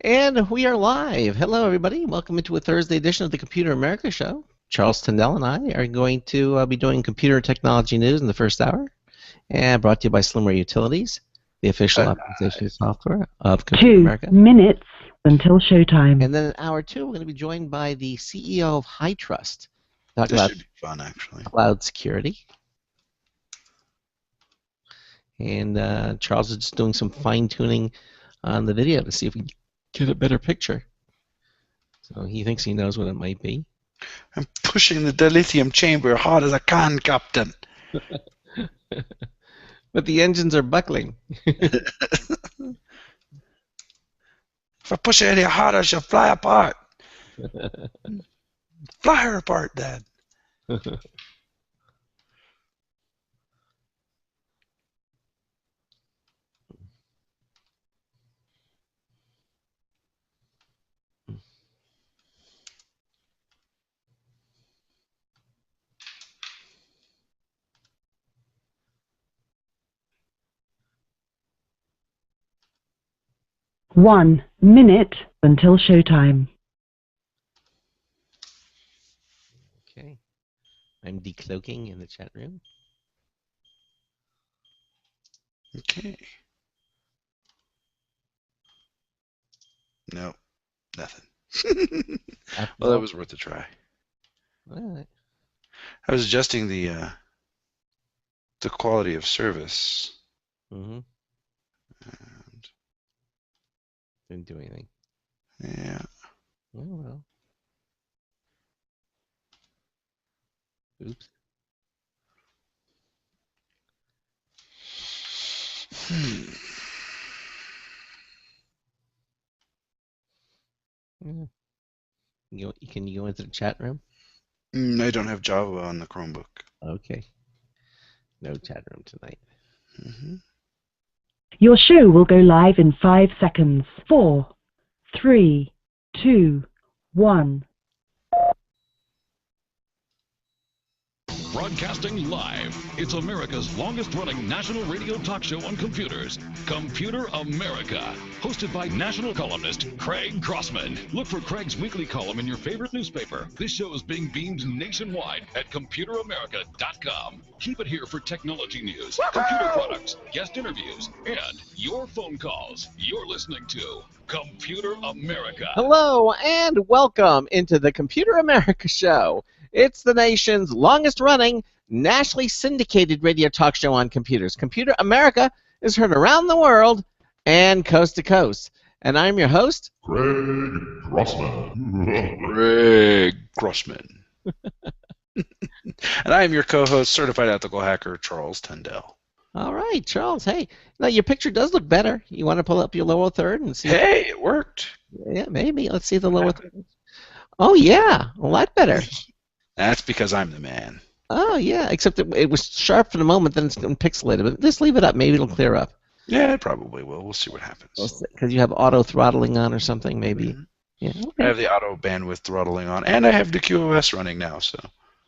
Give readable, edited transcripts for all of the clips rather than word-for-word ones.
And we are live. Hello, everybody. Welcome into a Thursday edition of the Computer America Show. Charles Tindall and I are going to be doing computer technology news in the first hour, and brought to you by Slimware Utilities, the official optimization software of Computer America. 2 minutes until showtime. And then in hour two, we're going to be joined by the CEO of HyTrust. Talking This about should be fun, actually. cloud security. And Charles is just doing some fine-tuning on the video to see if we get a better picture. So he thinks he knows what it might be. I'm pushing the dilithium chamber hard as I can, Captain. But the engines are buckling. If I push it any harder, she'll fly apart. Fly her apart, Dad. 1 minute until showtime. Okay. I'm decloaking in the chat room. Okay. No, nothing. Well, that was worth a try. All right. I was adjusting the quality of service. Mm-hmm. And, Didn't do anything. yeah. Oh, well. Oops. Yeah. Can you go into the chat room? I don't have Java on the Chromebook. Okay. No chat room tonight. Mm-hmm. Your show will go live in 5 seconds. 4, 3, 2, 1. Broadcasting live, it's America's longest-running national radio talk show on computers, Computer America, hosted by national columnist Craig Grossman. Look for Craig's weekly column in your favorite newspaper. This show is being beamed nationwide at ComputerAmerica.com. Keep it here for technology news, computer products, guest interviews, and your phone calls. You're listening to Computer America. Hello and welcome into the Computer America Show. It's the nation's longest-running, nationally syndicated radio talk show on computers. Computer America is heard around the world and coast to coast. And I'm your host, Craig Grossman. Craig Grossman. And I am your co-host, certified ethical hacker, Charles Tindall. All right, Charles. Hey, now your picture does look better. You want to pull up your lower third and see? Hey, it worked. Yeah, maybe. Let's see the lower third. Oh, yeah, a lot better. That's because I'm the man. Oh, yeah, except it was sharp for the moment, then it's pixelated. But just leave it up. Maybe it'll clear up. Yeah, it probably will. We'll see what happens. Because you have auto throttling on or something, maybe. Mm-hmm. Yeah. I Okay. have the auto bandwidth throttling on, and I have the QoS running now. So,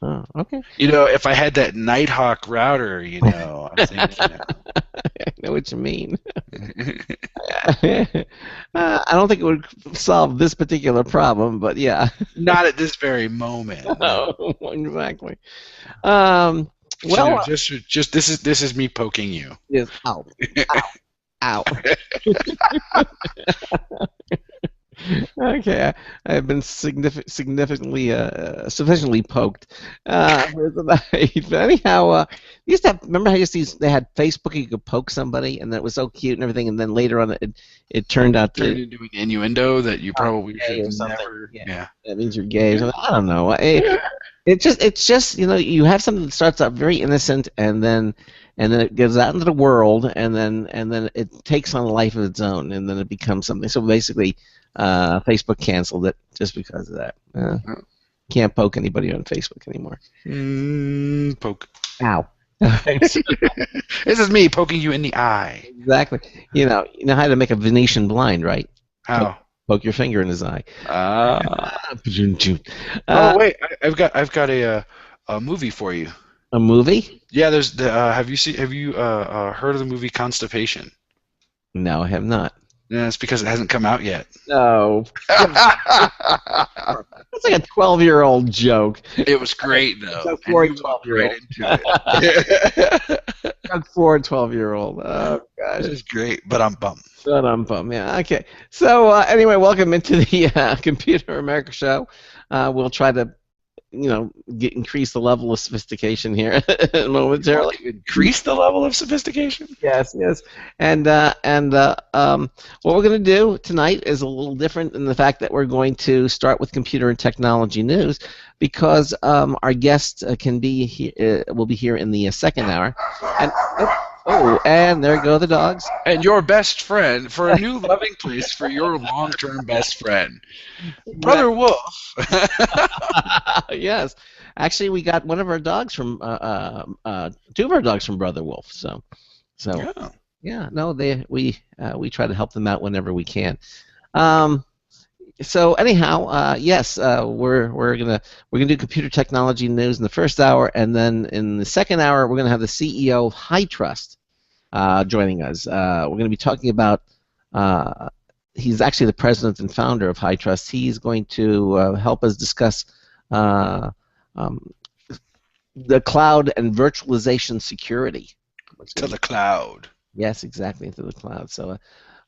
Oh, okay. you know, if I had that Nighthawk router, you know, I think, you know. I know what you mean. I don't think it would solve this particular problem, but yeah. Not at this very moment. Oh, exactly. Well, just this is me poking you. Yes. Ow. Ow. Ow. Okay, I've been sufficiently poked. Anyhow, you used to have, remember how they had Facebook, you could poke somebody, and that was so cute and everything, and then later on it turned out Turned into an innuendo that you probably gay or should something. never. Yeah. That means you're gay. So I don't know. It's just you have something that starts out very innocent, and then it goes out into the world, and then it takes on a life of its own, and then it becomes something. So basically, Facebook canceled it just because of that. Can't poke anybody on Facebook anymore. Poke. Ow. This is me poking you in the eye. Exactly. You know how to make a Venetian blind, right? How? Poke your finger in his eye. Oh wait, I've got a movie for you. A movie? Yeah, there's the. Have you heard of the movie Constipation? No, I have not. Yeah, it's because it hasn't come out yet. No. That's like a 12-year-old joke. It was great, though. Joke for a And you walked 12-year-old. right into it. Joke for a 12-year-old. Oh, gosh. This is great, but I'm bummed. Yeah, okay. So anyway, welcome into the Computer America show. We'll try to, increase the level of sophistication here momentarily. Increase the level of sophistication? Yes. And what we're going to do tonight is a little different in the fact that we're going to start with computer and technology news because our guest will be here in the second hour. And there go the dogs. And your best friend for a new loving place for your long-term best friend, Brother Wolf. Yes, actually, we got one of our dogs from two of our dogs from Brother Wolf. So yeah, no, we try to help them out whenever we can. So anyhow, yes, we're gonna do computer technology news in the first hour, and then in the second hour we're gonna have the CEO of HyTrust joining us. We're gonna be talking about. He's actually the president and founder of HyTrust. He's going to help us discuss the cloud and virtualization security. To the cloud. Yes, exactly, to the cloud. So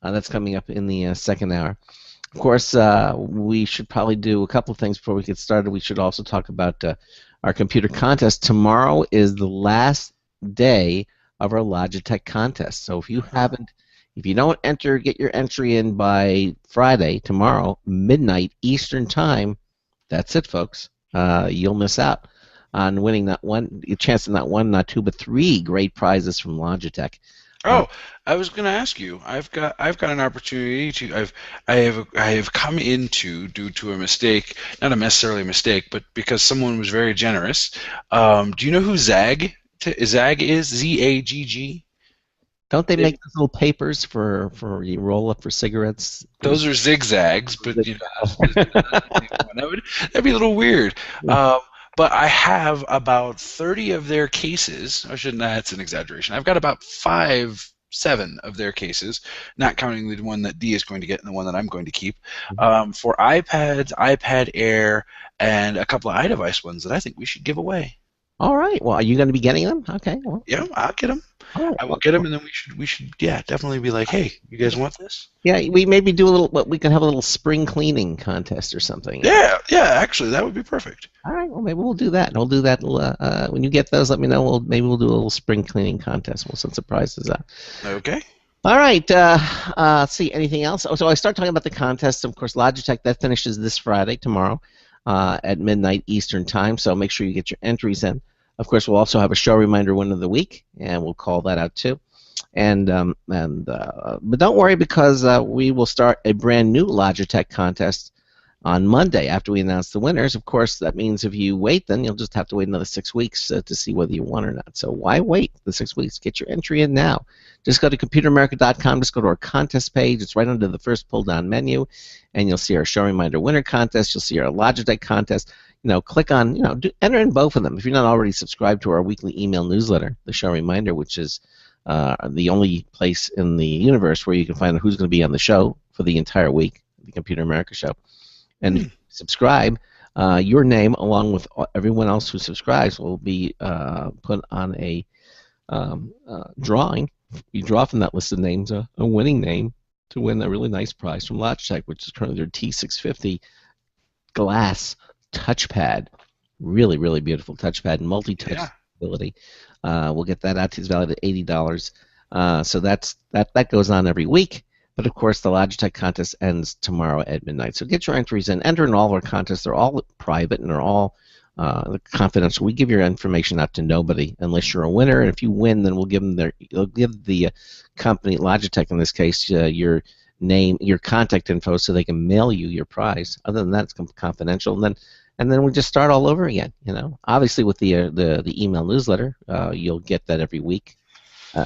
that's coming up in the second hour. Of course, we should probably do a couple of things before we get started. We should also talk about our computer contest. Tomorrow is the last day of our Logitech contest. So if you don't get your entry in by Friday, tomorrow, midnight Eastern time, that's it, folks. You'll miss out on winning a chance to not one, not two, but three great prizes from Logitech. Oh, I was going to ask you. I've got an opportunity to. I have come into, due to a mistake, not necessarily a mistake, but because someone was very generous. Do you know who Zag is? Zagg? Don't they make those little papers for you roll up for cigarettes? Those are zigzags, but that'd be a little weird. But I have about 30 of their cases. That's an exaggeration. I've got about 7 of their cases, not counting the one that Dee is going to get and the one that I'm going to keep, for iPads, iPad Air, and a couple of iDevice ones that I think we should give away. All right. Well, are you going to be getting them? Okay. Well. Yeah, I'll get them. I will get them, and then we should definitely be like, hey, you guys want this? Yeah, we maybe do a little. We can have a little spring cleaning contest or something. Yeah. Actually, that would be perfect. All right. Well, maybe we'll do that. We'll do that when you get those. Let me know. Maybe we'll do a little spring cleaning contest. We'll send surprises out. Okay. All right. Let's see. Anything else? Oh, so I start talking about the contest. Of course, Logitech that finishes this Friday, tomorrow, at midnight Eastern time. So make sure you get your entries in. Of course, we'll also have a show reminder winner of the week, and we'll call that out too. But don't worry, because we will start a brand new Logitech contest on Monday after we announce the winners. Of course, that means if you wait, then you'll just have to wait another 6 weeks to see whether you won or not. So why wait the 6 weeks? Get your entry in now. Just go to computeramerica.com. Just go to our contest page. It's right under the first pull-down menu, and you'll see our show reminder winner contest. You'll see our Logitech contest. Click on, enter in both of them. If you're not already subscribed to our weekly email newsletter, the show reminder, which is the only place in the universe where you can find out who's going to be on the show for the entire week, the Computer America show. And if you subscribe, your name, along with everyone else who subscribes, will be put on a drawing. You draw from that list of names a winning name to win a really nice prize from Logitech, which is currently their T650 glass touchpad. Really, really beautiful touchpad and multi-touch ability. We'll get that out to you. It's valued at $80. So that goes on every week. But of course, the Logitech contest ends tomorrow at midnight. So get your entries in. Enter in all of our contests. They're all private and they're all confidential. We give your information out to nobody unless you're a winner. And if you win, then we'll give them you'll give the company, Logitech in this case, your name, your contact info, so they can mail you your prize. Other than that, it's confidential. And then we just start all over again. Obviously with the email newsletter, you'll get that every week,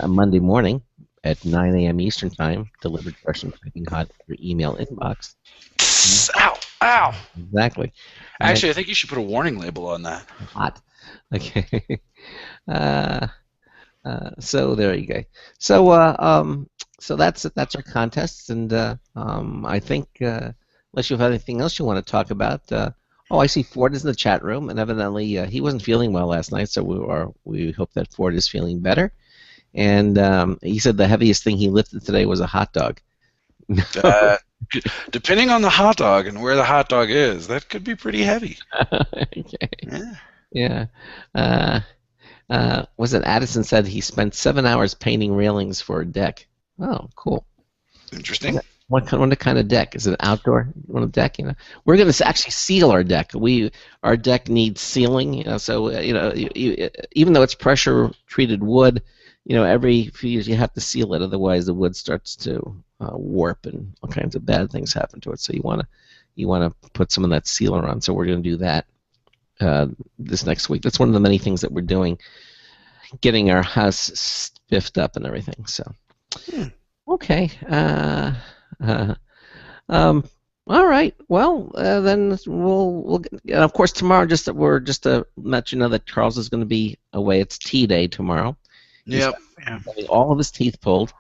Monday morning at 9 a.m. Eastern time, delivered fresh and piping hot to your email inbox. Ow! Exactly. Actually, I think you should put a warning label on that. Hot. Okay. So there you go. So so that's our contest, and I think unless you have anything else you want to talk about. Oh, I see Ford is in the chat room, and evidently he wasn't feeling well last night, so we hope that Ford is feeling better. And he said the heaviest thing he lifted today was a hot dog. Uh, Depending on the hot dog and where the hot dog is, that could be pretty heavy. Okay. Yeah. Yeah. Uh, was it Addison said he spent 7 hours painting railings for a deck? Oh, cool. Interesting. What kind of deck? Is it outdoor? What a deck? We're going to actually seal our deck. Our deck needs sealing. So even though it's pressure treated wood, every few years you have to seal it. Otherwise, the wood starts to warp and all kinds of bad things happen to it. So you want to put some of that sealer on. So we're going to do that this next week. That's one of the many things that we're doing, getting our house spiffed up and everything. So okay. All right. Well, then we'll and of course tomorrow. We're just to let you know that Charles is going to be away. It's tea day tomorrow. Yep. He's having all of his teeth pulled.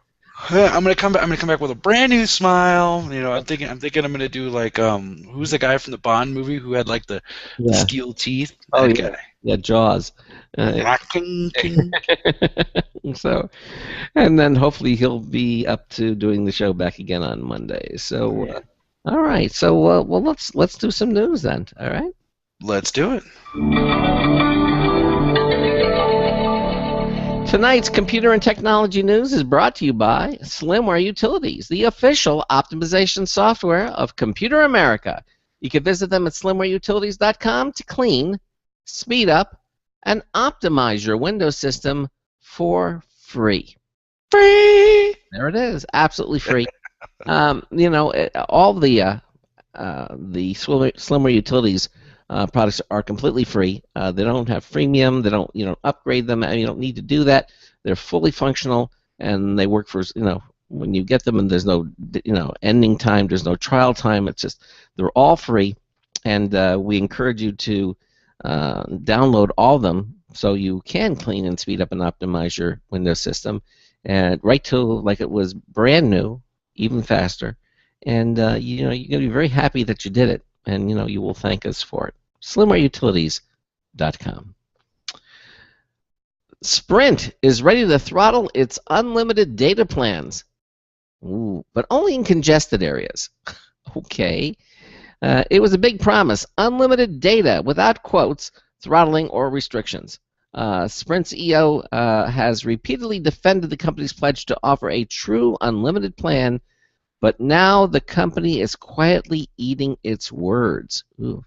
I'm gonna come back. I'm gonna come back with a brand new smile. I'm thinking I'm gonna do like who's the guy from the Bond movie who had like the steel teeth? Oh that yeah. guy. Yeah, Jaws. Ting, ting. So, and then hopefully he'll be up to doing the show back again on Monday. So, all right. So, well, let's do some news then. All right. Let's do it. Tonight's computer and technology news is brought to you by Slimware Utilities, the official optimization software of Computer America. You can visit them at slimwareutilities.com to clean, speed up, and optimize your Windows system for free. Free. There it is, absolutely free. All the Slimware Utilities products are completely free. They don't have freemium. They don't upgrade them. You don't need to do that. They're fully functional and they work for when you get them, and there's no ending time. There's no trial time. It's just they're all free, and we encourage you to download all of them so you can clean and speed up and optimize your Windows system, and right till like it was brand new, even faster. And you're going to be very happy that you did it, and you will thank us for it. SlimwareUtilities.com. Sprint is ready to throttle its unlimited data plans. Ooh, but only in congested areas. Okay. It was a big promise. Unlimited data without quotes, throttling, or restrictions. Sprint's EO has repeatedly defended the company's pledge to offer a true unlimited plan, but now the company is quietly eating its words. Ooh.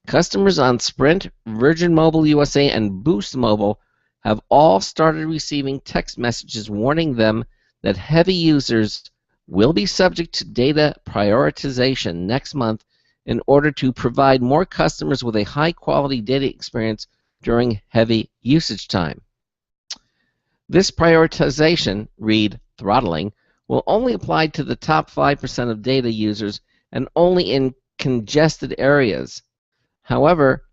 Customers on Sprint, Virgin Mobile USA, and Boost Mobile have all started receiving text messages warning them that heavy users will be subject to data prioritization next month in order to provide more customers with a high-quality data experience during heavy usage time. This prioritization, read throttling, will only apply to the top 5% of data users and only in congested areas. However,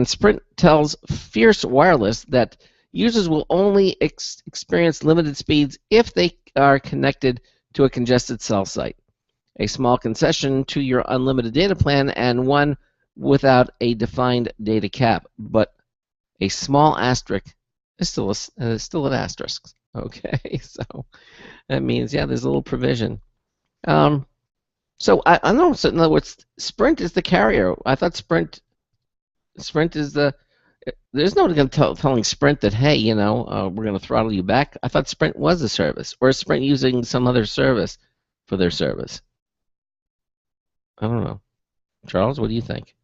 Sprint tells Fierce Wireless that users will only experience limited speeds if they are connected to a congested cell site. A small concession to your unlimited data plan and one without a defined data cap, but a small asterisk is still an asterisk. Okay, so that means there's a little provision. So I don't know. So in other words, Sprint is the carrier. I thought Sprint is the. There's no one telling Sprint that, hey, we're going to throttle you back. I thought Sprint was the service, or is Sprint using some other service for their service? I don't know. Charles, what do you think?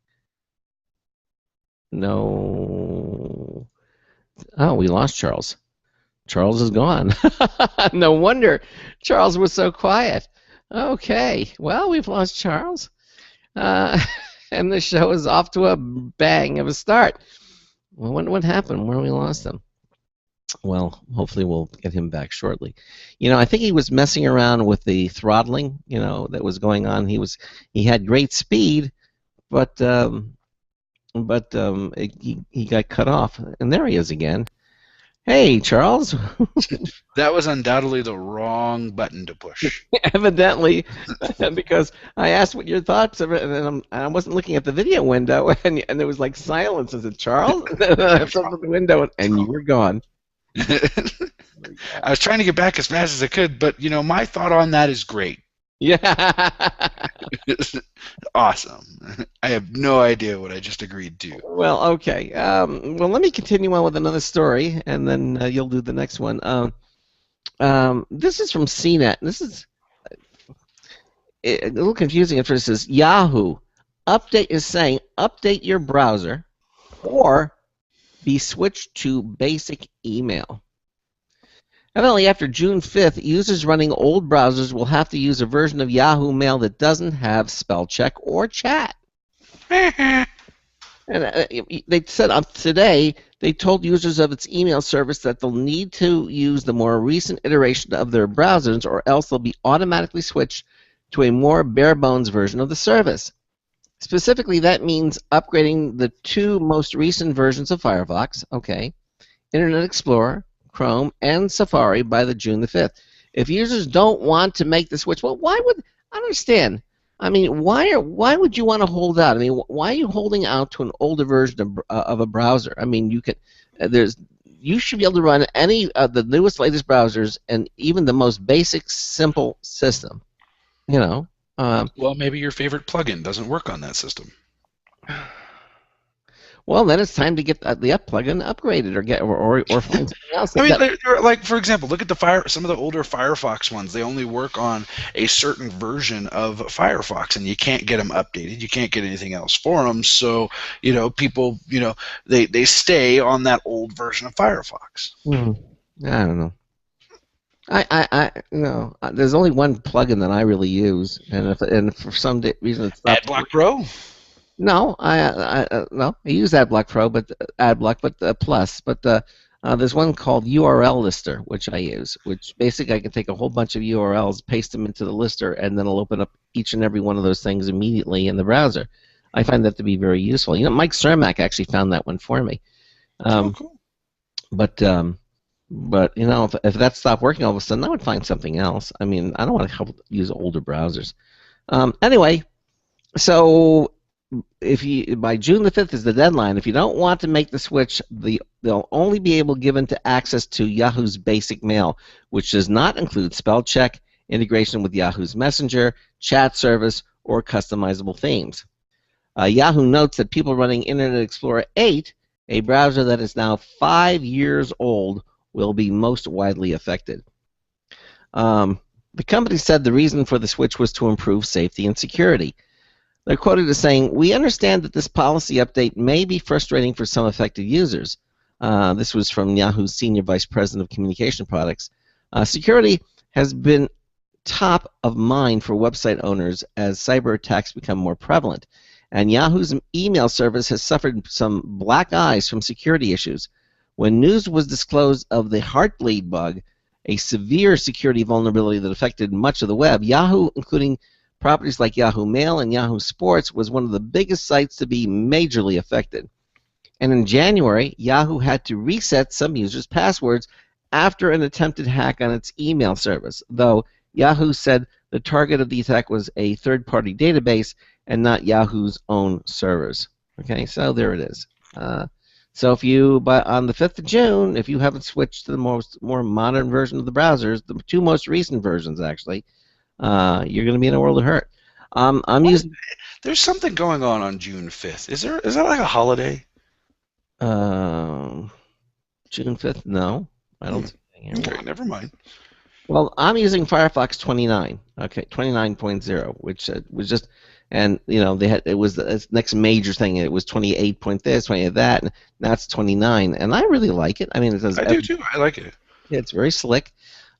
No. Oh, we lost Charles. Charles is gone. No wonder Charles was so quiet. Okay, well, we've lost Charles. And the show is off to a bang of a start. Well, what happened? Where we lost him? Well, hopefully we'll get him back shortly. I think he was messing around with the throttling, that was going on. He had great speed, but he got cut off. And there he is again. Hey, Charles. That was undoubtedly the wrong button to push. Evidently, because I asked what your thoughts of it, and I wasn't looking at the video window, and there was like silence. I said, Charles? And I looked up at the window, and you were gone. I was trying to get back as fast as I could, but my thought on that is great. Yeah. Awesome. I have no idea what I just agreed to. Well, okay. Well, let me continue on with another story, and then you'll do the next one. This is from CNET. This is a little confusing at first. It says Yahoo is saying update your browser or be switched to basic email. Evidently, after June 5th, users running old browsers will have to use a version of Yahoo Mail that doesn't have spell check or chat. And they said today they told users of its email service that they'll need to use the more recent iteration of their browsers, or else they'll be automatically switched to a more bare-bones version of the service. Specifically, that means upgrading the two most recent versions of Firefox, Internet Explorer, Chrome, and Safari by the June the 5th. If users don't want to make the switch, well, why would I don't understand? I mean, why would you want to hold out? I mean, why are you holding out to an older version of a browser? I mean, you can you should be able to run any of the newest, latest browsers and even the most basic, simple system. Well, maybe your favorite plugin doesn't work on that system. Well, then it's time to get the plugin upgraded or find something else. I mean, they're like, for example, look at some of the older Firefox ones. They only work on a certain version of Firefox, and you can't get them updated. You can't get anything else for them. So, people, they stay on that old version of Firefox. I don't know. No. There's only one plugin that I really use, and for some reason it's not. AdBlock Pro. No, I use AdBlock Pro, but Plus. But there's one called URL Lister, which I use. Which basically I can take a whole bunch of URLs, paste them into the lister, and then it'll open up each and every one of those things immediately in the browser. I find that to be very useful. Mike Cermak actually found that one for me. Cool. But if that stopped working all of a sudden, I would find something else. I mean, I don't want to use older browsers. Anyway, so by June the 5th is the deadline. If you don't want to make the switch, they'll only be given to access to Yahoo's basic mail, which does not include spell check, integration with Yahoo's Messenger, chat service, or customizable themes. Yahoo notes that people running Internet Explorer 8, a browser that is now 5 years old, will be most widely affected. The company said the reason for the switch was to improve safety and security. They're quoted as saying, "We understand that this policy update may be frustrating for some affected users." This was from Yahoo's Senior Vice President of Communication Products. Security has been top of mind for website owners as cyber attacks become more prevalent. And Yahoo's email service has suffered some black eyes from security issues. When news was disclosed of the Heartbleed bug, a severe security vulnerability that affected much of the web, Yahoo, including properties like Yahoo Mail and Yahoo Sports, was one of the biggest sites to be majorly affected. And in January, Yahoo had to reset some users' passwords after an attempted hack on its email service, though Yahoo said the target of the attack was a third-party database and not Yahoo's own servers. Okay, so there it is. So if on the 5th of June, if you haven't switched to the more modern version of the browsers, the two most recent versions actually, you're going to be in a world of hurt. There's something going on June 5th. Is that like a holiday? June 5th? No, I don't see anything here. Okay, never mind. Well, I'm using Firefox 29. Okay, 29.0, which was just, and it was the next major thing. It was 28 point this, 28 that, and now it's 29, and I really like it. I mean, I do too. I like it. It's very slick.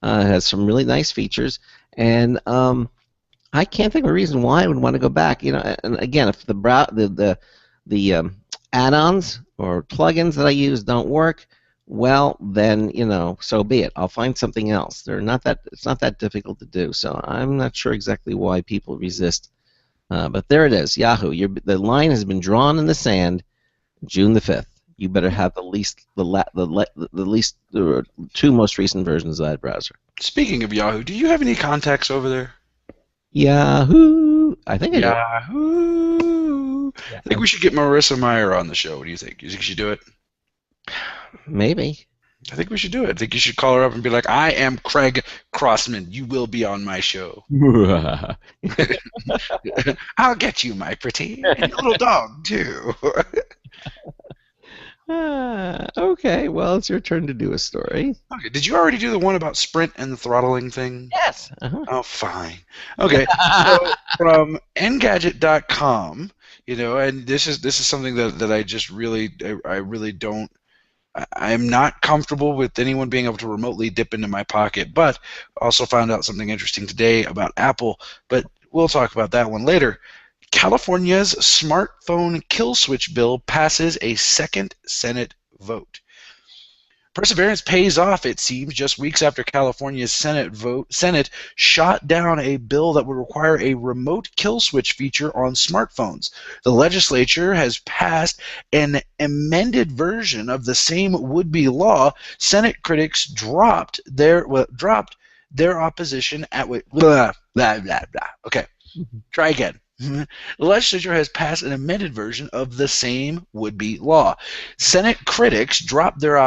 It has some really nice features, and I can't think of a reason why I would want to go back. And again, if the add-ons or plugins that I use don't work, well, then so be it. I'll find something else. It's not that difficult to do. So I'm not sure exactly why people resist. But there it is, Yahoo. The line has been drawn in the sand, June the 5th. you better have the least two most recent versions of that browser. Speaking of Yahoo, do you have any contacts over there? Yahoo! I think I do. Yahoo! Yeah, I think we should get Marissa Meyer on the show. What do you think? You think we should do it? Maybe. I think we should do it. I think you should call her up and be like, I am Craig Crossman. You will be on my show. I'll get you, my pretty. And your little dog, too. Okay, well, it's your turn to do a story. Okay, did you already do the one about Sprint and the throttling thing? Yes. Uh-huh. Oh, fine. Okay, so from Engadget.com, and this is something that I just I really don't. I'm not comfortable with anyone being able to remotely dip into my pocket, but also found out something interesting today about Apple, but we'll talk about that one later. California's smartphone kill switch bill passes a second Senate vote. Perseverance pays off, it seems, just weeks after California's Senate shot down a bill that would require a remote kill switch feature on smartphones. The legislature has passed an amended version of the same would-be law. Senate critics dropped their opposition at blah, blah, blah, blah. Okay, try again. The legislature has passed an amended version of the same would-be law. Senate critics dropped their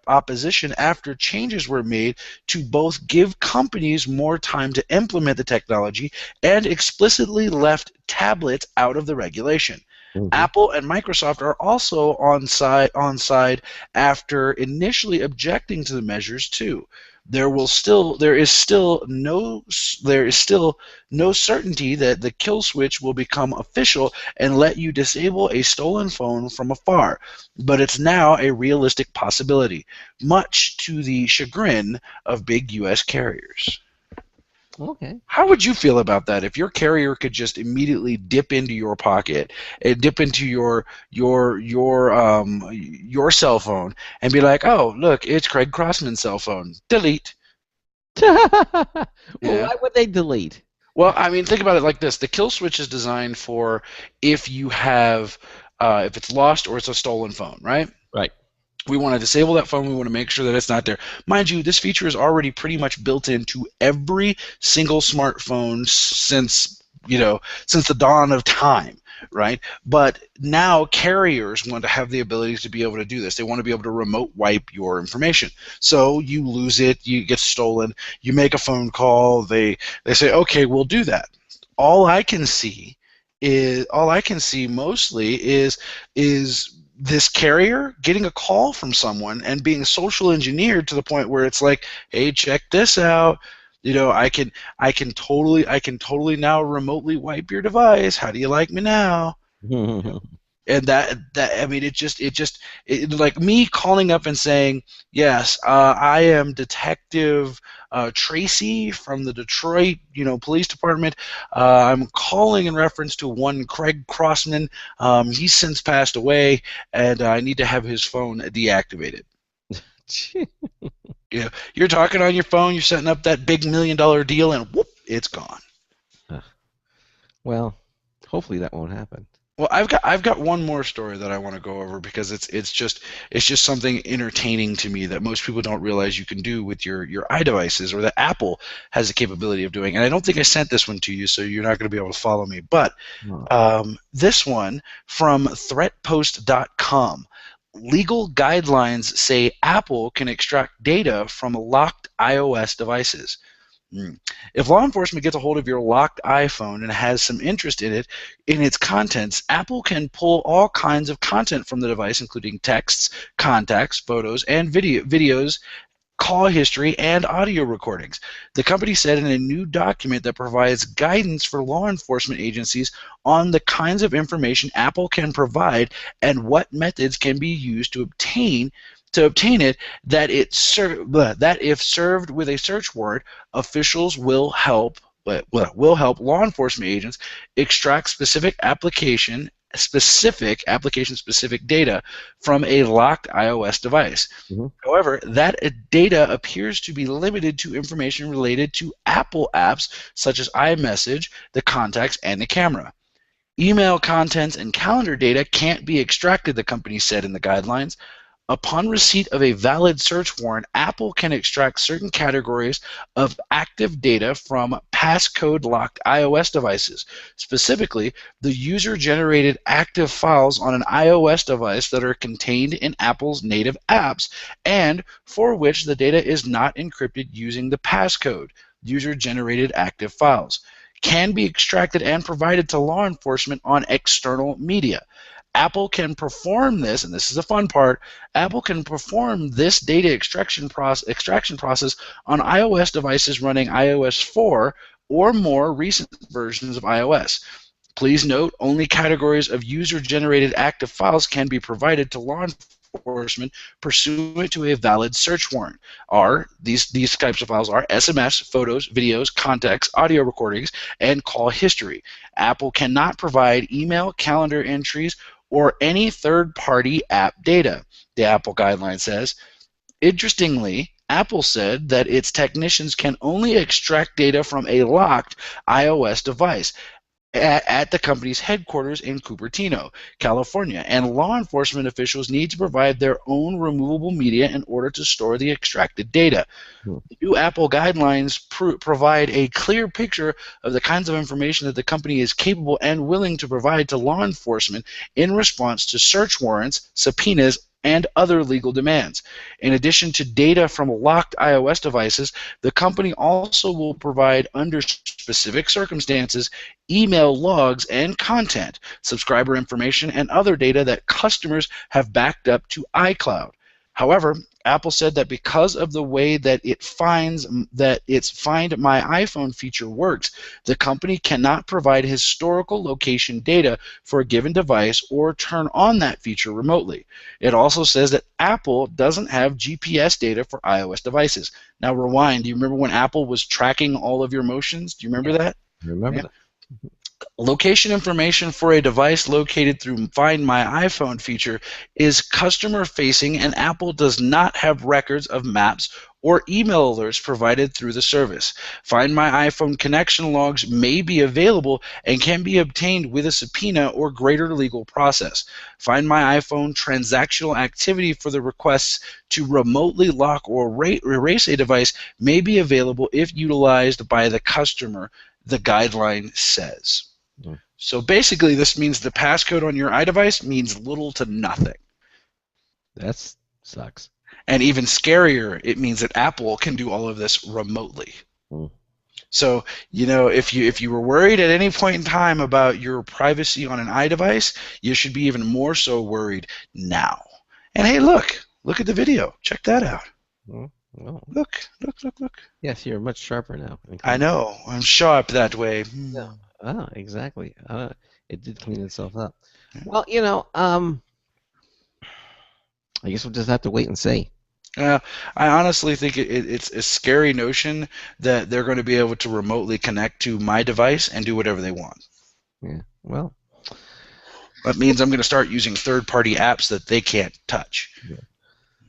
opposition after changes were made to both give companies more time to implement the technology and explicitly left tablets out of the regulation. Mm-hmm. Apple and Microsoft are also on side after initially objecting to the measures too. There is still no certainty that the kill switch will become official and let you disable a stolen phone from afar, but it's now a realistic possibility, much to the chagrin of big U.S. carriers. Okay. How would you feel about that if your carrier could just immediately dip into your pocket and dip into your cell phone and be like, "Oh, look, it's Craig Crossman's cell phone. Delete." Well, why would they delete? Well, I mean, think about it like this: the kill switch is designed for if you have if it's lost or it's a stolen phone, right? Right. We want to disable that phone. We want to make sure that it's not there. Mind you, this feature is already pretty much built into every single smartphone since the dawn of time, right? But now carriers want to have the ability to be able to do this. They want to be able to remote wipe your information. So you lose it, you get stolen, you make a phone call, they say, okay, we'll do that. All I can see mostly is this carrier getting a call from someone and being social engineered to the point where it's like, hey, check this out. I can totally now remotely wipe your device. How do you like me now? And that I mean, it like me calling up and saying, yes, I am Detective Tracy from the Detroit, Police Department. I'm calling in reference to one Craig Crossman. He's since passed away, and I need to have his phone deactivated. You're talking on your phone, you're setting up that big $1 million deal, and whoop, it's gone. Well, hopefully that won't happen. Well, I've got one more story that I want to go over because it's just something entertaining to me that most people don't realize you can do with your iDevices, or that Apple has the capability of doing. And I don't think I sent this one to you, so you're not going to be able to follow me. But this one from threatpost.com. Legal guidelines say Apple can extract data from locked iOS devices. If law enforcement gets a hold of your locked iPhone and has some interest in its contents, Apple can pull all kinds of content from the device, including texts, contacts, photos, and videos, call history, and audio recordings. The company said in a new document that provides guidance for law enforcement agencies on the kinds of information Apple can provide and what methods can be used to obtain it, that if served with a search warrant, officials will help law enforcement agents extract specific application-specific data from a locked iOS device. Mm-hmm. However, that data appears to be limited to information related to Apple apps such as iMessage, the contacts, and the camera. Email contents and calendar data can't be extracted, the company said in the guidelines. Upon receipt of a valid search warrant, Apple can extract certain categories of active data from passcode-locked iOS devices, specifically the user-generated active files on an iOS device that are contained in Apple's native apps and for which the data is not encrypted using the passcode. User-generated active files can be extracted and provided to law enforcement on external media. Apple can perform this, and this is the fun part, Apple can perform this data extraction process on iOS devices running iOS 4 or more recent versions of iOS. Please note, only categories of user-generated active files can be provided to law enforcement pursuant to a valid search warrant. These types of files are SMS, photos, videos, contacts, audio recordings, and call history. Apple cannot provide email, calendar entries, or any third-party app data, the Apple guideline says. Interestingly, Apple said that its technicians can only extract data from a locked iOS device at the company's headquarters in Cupertino, California, and law enforcement officials need to provide their own removable media in order to store the extracted data. The new Apple guidelines provide a clear picture of the kinds of information that the company is capable and willing to provide to law enforcement in response to search warrants, subpoenas, and other legal demands. In addition to data from locked iOS devices, the company also will provide, under specific circumstances, email logs and content, subscriber information, and other data that customers have backed up to iCloud. However, Apple said that because of the way that its Find My iPhone feature works, the company cannot provide historical location data for a given device or turn on that feature remotely. It also says that Apple doesn't have GPS data for iOS devices. Now rewind. Do you remember when Apple was tracking all of your motions? Do you remember that? I remember that. Location information for a device located through Find My iPhone feature is customer-facing, and Apple does not have records of maps or email alerts provided through the service. Find My iPhone connection logs may be available and can be obtained with a subpoena or greater legal process. Find My iPhone transactional activity for the requests to remotely lock or erase a device may be available if utilized by the customer, the guideline says. So basically, this means the passcode on your iDevice means little to nothing. That sucks. And even scarier, it means that Apple can do all of this remotely. So, you know, if you were worried at any point in time about your privacy on an iDevice, you should be even more so worried now. And hey, look at the video. Check that out. Well, Look. yes, you're much sharper now. I know. I'm sharp that way. Yeah. Oh, exactly. It did clean itself up. Well, you know, I guess we'll just have to wait and see. I honestly think it's a scary notion that they're going to be able to remotely connect to my device and do whatever they want. Yeah. Well, that means I'm going to start using third-party apps that they can't touch. Yeah.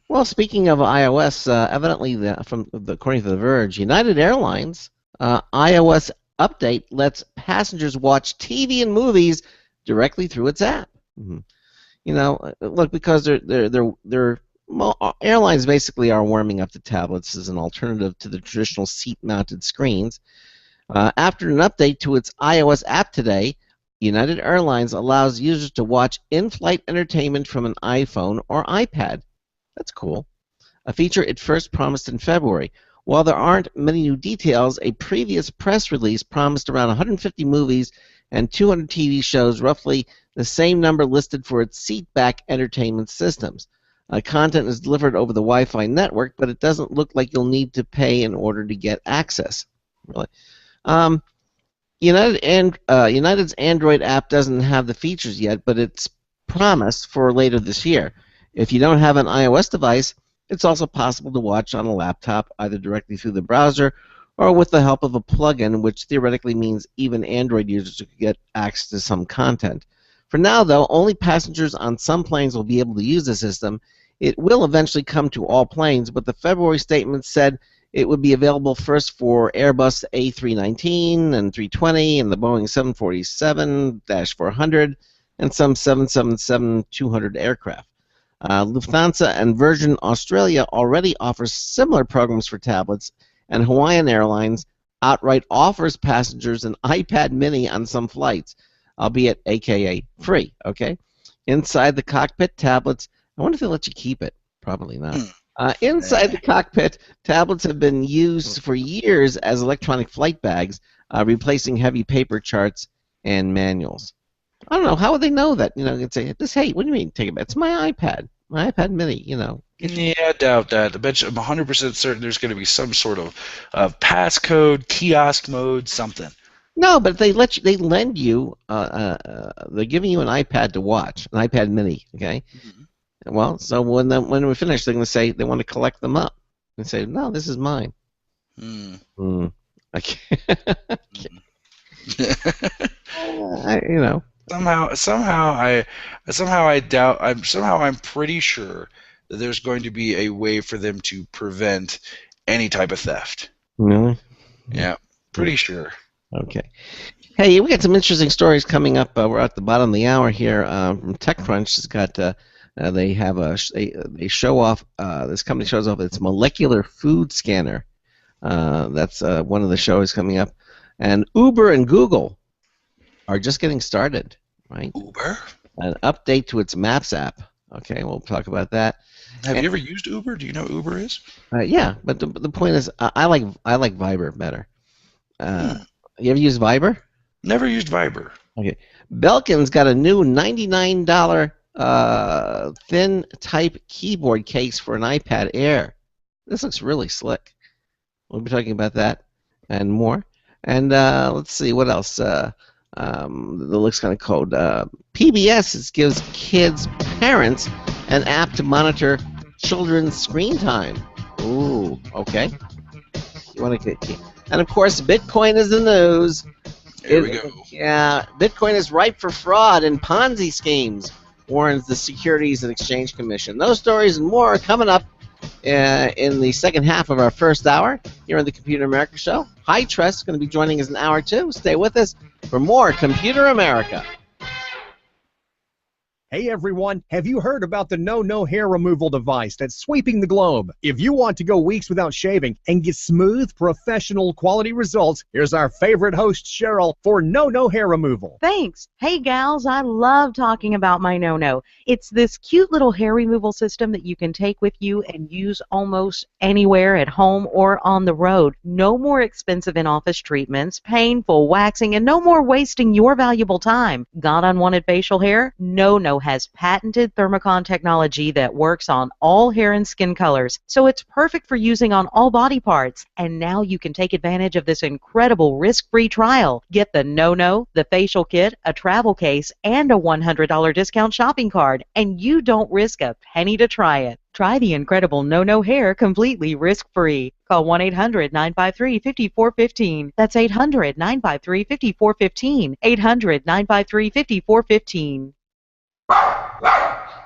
Well, speaking of iOS, evidently, according to The Verge, United Airlines iOS update lets passengers watch TV and movies directly through its app. You know, look, because airlines basically are warming up the tablets as an alternative to the traditional seat-mounted screens. After an update to its iOS app today, United Airlines allows users to watch in-flight entertainment from an iPhone or iPad. That's cool. A feature it first promised in February. While there aren't many new details, a previous press release promised around 150 movies and 200 TV shows, roughly the same number listed for its seat-back entertainment systems. Content is delivered over the Wi-Fi network, but it doesn't look like you'll need to pay in order to get access. Really. United's Android app doesn't have the features yet, but it's promised for later this year. If you don't have an iOS device, it's also possible to watch on a laptop, either directly through the browser or with the help of a plugin, which theoretically means even Android users could get access to some content. For now, though, only passengers on some planes will be able to use the system. It will eventually come to all planes, but the February statement said It would be available first for Airbus A319 and 320 and the Boeing 747-400 and some 777-200 aircraft. Lufthansa and Virgin Australia already offer similar programs for tablets, and Hawaiian Airlines outright offers passengers an iPad mini on some flights, albeit AKA free, okay? Inside the cockpit, tablets, I wonder if they'll let you keep it. Probably not. Inside the cockpit, tablets have been used for years as electronic flight bags, replacing heavy paper charts and manuals. I don't know. How would they know that? You know, they'd say, hey, what do you mean take it back? It's my iPad mini, you know. Yeah, I doubt that. I bet you I'm 100% certain there's going to be some sort of passcode, kiosk mode, something. No, but they lend you, they're giving you an iPad to watch, an iPad mini, okay? Mm-hmm. Well, so when we finish, they're going to say they want to collect them up. And say, no, this is mine. I can't. You know. Somehow I'm pretty sure that there's going to be a way for them to prevent any type of theft. Really? Yeah, pretty sure. Okay. Hey, we got some interesting stories coming up. We're at the bottom of the hour here. From TechCrunch has got they have they show off this company shows off its molecular food scanner. That's one of the shows coming up, and Uber and Google are just getting started. Right? Uber? An update to its Maps app. Okay, we'll talk about that. Have you ever used Uber? Do you know what Uber is? Yeah, but the point is, I like Viber better. You ever used Viber? Never used Viber. Okay. Belkin's got a new $99 thin type keyboard case for an iPad Air. This looks really slick. We'll be talking about that and more. And let's see what else. That looks kind of cool. PBS gives parents an app to monitor children's screen time. Ooh, okay. You want to get? And of course, Bitcoin is the news. Here we go. Yeah, Bitcoin is ripe for fraud and Ponzi schemes, warns the Securities and Exchange Commission. Those stories and more are coming up in the second half of our first hour here on the Computer America Show. HyTrust is going to be joining us in hour 2. Stay with us for more Computer America. Hey everyone, have you heard about the No hair removal device that's sweeping the globe? If you want to go weeks without shaving and get smooth, professional quality results, here's our favorite host, Cheryl, for No hair removal. Thanks. Hey gals, I love talking about my No. It's this cute little hair removal system that you can take with you and use almost anywhere at home or on the road. No more expensive in-office treatments, painful waxing, and no more wasting your valuable time. Got unwanted facial hair? No has patented thermocon technology that works on all hair and skin colors, so it's perfect for using on all body parts. And now you can take advantage of this incredible risk-free trial. Get the No, the facial kit, a travel case, and a $100 discount shopping card, and you don't risk a penny to try it. Try the incredible No hair completely risk-free. Call 1-800-953-5415. That's 800-953-5415. 800-953-5415.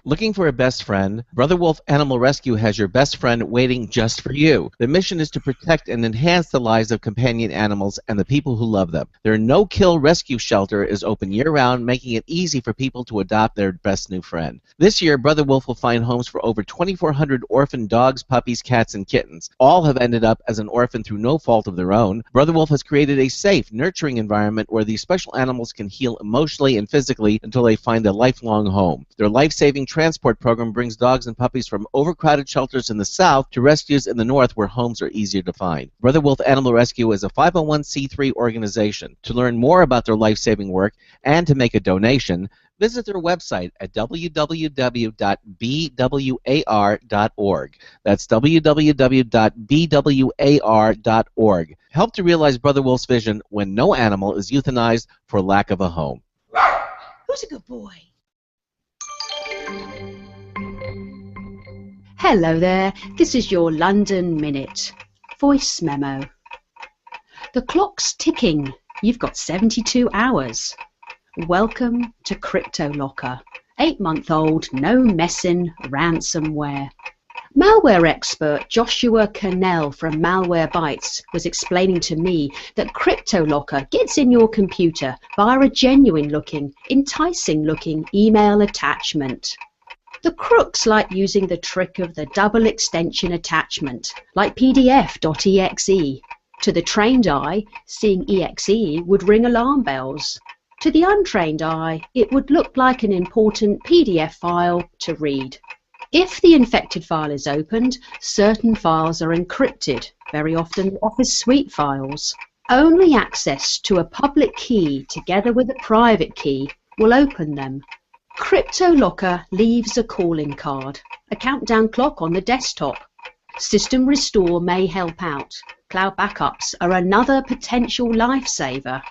Looking for a best friend? Brother Wolf Animal Rescue has your best friend waiting just for you. The mission is to protect and enhance the lives of companion animals and the people who love them. Their no-kill rescue shelter is open year-round, making it easy for people to adopt their best new friend. This year, Brother Wolf will find homes for over 2,400 orphan dogs, puppies, cats, and kittens. All have ended up as an orphan through no fault of their own. Brother Wolf has created a safe, nurturing environment where these special animals can heal emotionally and physically until they find a lifelong home. Their life-saving transport program brings dogs and puppies from overcrowded shelters in the south to rescues in the north where homes are easier to find. Brother Wolf Animal Rescue is a 501c3 organization. To learn more about their life-saving work and to make a donation, visit their website at www.bwar.org. That's www.bwar.org. Help to realize Brother Wolf's vision when no animal is euthanized for lack of a home. Who's a good boy? Hello there, this is your London Minute. Voice memo. The clock's ticking. You've got 72 hours. Welcome to Crypto Locker. 8-month-old, no messing ransomware. Malware expert Joshua Cannell from Malware Bytes was explaining to me that CryptoLocker gets in your computer via a genuine-looking, enticing-looking email attachment. The crooks like using the trick of the double extension attachment, like PDF.exe. To the trained eye, seeing exe would ring alarm bells. To the untrained eye, it would look like an important PDF file to read. If the infected file is opened, certain files are encrypted, very often Office Suite files. Only access to a public key together with a private key will open them. CryptoLocker leaves a calling card, a countdown clock on the desktop. System restore may help out. Cloud backups are another potential lifesaver.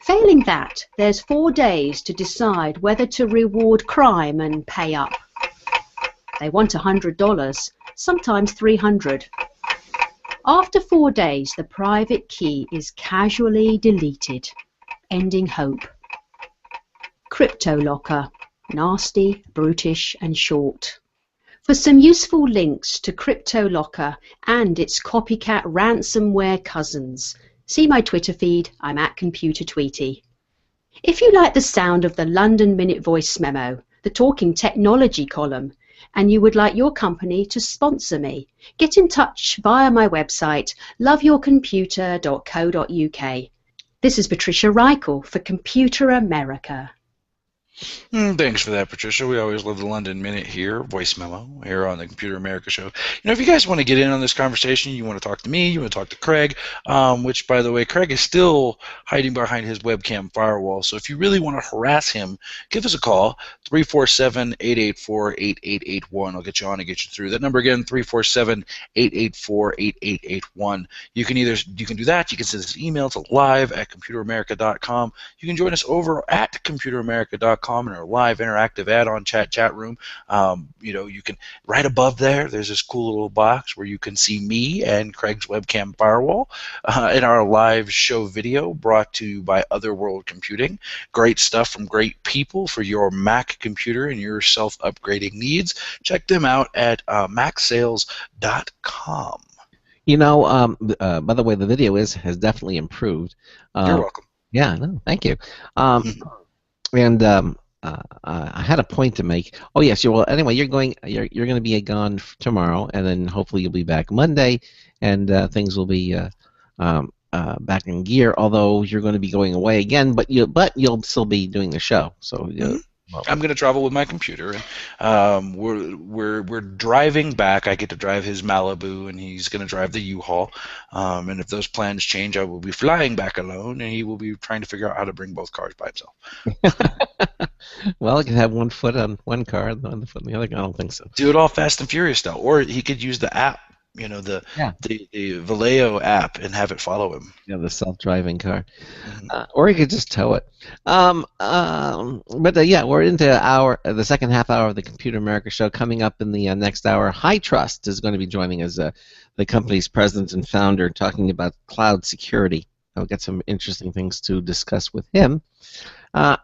Failing that, there's 4 days to decide whether to reward crime and pay up. They want $100, sometimes $300. After 4 days, the private key is casually deleted, ending hope. CryptoLocker, nasty, brutish, and short. For some useful links to CryptoLocker and its copycat ransomware cousins, see my Twitter feed. I'm at Computer Tweety. If you like the sound of the London Minute Voice Memo, the Talking Technology column, and you would like your company to sponsor me, get in touch via my website, loveyourcomputer.co.uk. This is Patricia Reichel for Computer America. Thanks for that, Patricia. We always love the London Minute here, voice memo, here on the Computer America Show. If you guys want to get in on this conversation, you want to talk to me, you want to talk to Craig, which, by the way, Craig is still hiding behind his webcam firewall. So if you really want to harass him, give us a call, 347-884-8881. I'll get you on and get you through. That number again, 347-884-8881. You can do that. You can send us an email to live@computeramerica.com. You can join us over at computeramerica.com in our live interactive add-on chat room. You can, right above there's this cool little box where you can see me and Craig's webcam firewall in our live show video brought to you by Otherworld Computing. Great stuff from great people for your Mac computer and your self-upgrading needs. Check them out at macsales.com. By the way, the video has definitely improved. You're welcome. Yeah, no, thank you. And I had a point to make. Oh yes, anyway, you're going to be gone tomorrow, and then hopefully you'll be back Monday, and things will be back in gear. Although you're going to be going away again, but you'll still be doing the show. So I'm going to travel with my computer, and we're driving back. I get to drive his Malibu, and he's going to drive the U-Haul. And if those plans change, I will be flying back alone, and he will be trying to figure out how to bring both cars by himself. Well, he could have one foot on one car and one foot on the other. I don't think so. Do it all Fast and Furious style, or he could use the app. The Vallejo app, and have it follow him. Yeah, the self-driving car. Or he could just tow it. We're into the second half hour of the Computer America Show. Coming up in the next hour, HyTrust is going to be joining as the company's president and founder, talking about cloud security. I'll get some interesting things to discuss with him. But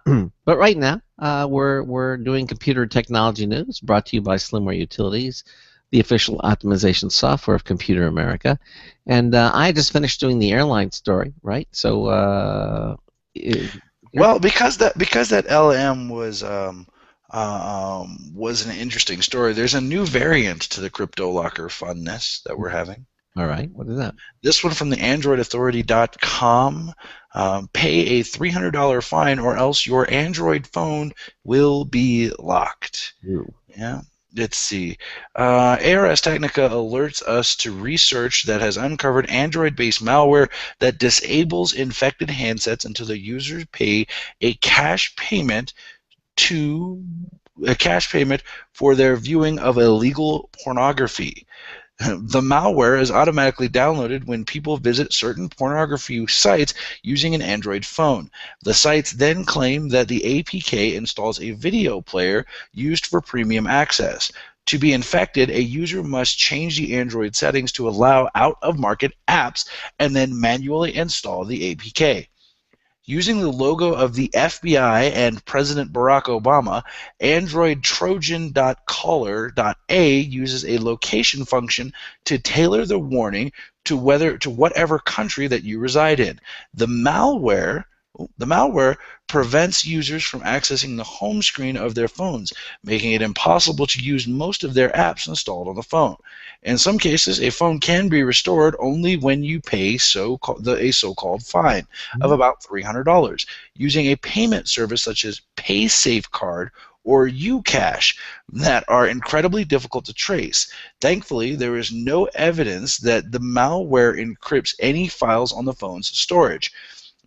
right now, we're doing computer technology news, brought to you by Slimware Utilities, the official optimization software of Computer America. And I just finished doing the airline story, right? So, well, because that LM was an interesting story. There's a new variant to the CryptoLocker funness that we're having. All right, what is that? This one from the AndroidAuthority.com. Pay a $300 fine, or else your Android phone will be locked. Ooh. Yeah. Let's see. ARS Technica alerts us to research that has uncovered Android-based malware that disables infected handsets until the users pay a cash payment for their viewing of illegal pornography. The malware is automatically downloaded when people visit certain pornography sites using an Android phone. The sites then claim that the APK installs a video player used for premium access. To be infected, a user must change the Android settings to allow out-of-market apps and then manually install the APK. Using the logo of the FBI and President Barack Obama, Android Trojan.caller.a uses a location function to tailor the warning to whatever country that you reside in. The malware prevents users from accessing the home screen of their phones, making it impossible to use most of their apps installed on the phone. In some cases, a phone can be restored only when you pay a so-called fine of about $300 using a payment service such as PaySafeCard or Ucash that are incredibly difficult to trace. Thankfully, there is no evidence that the malware encrypts any files on the phone's storage.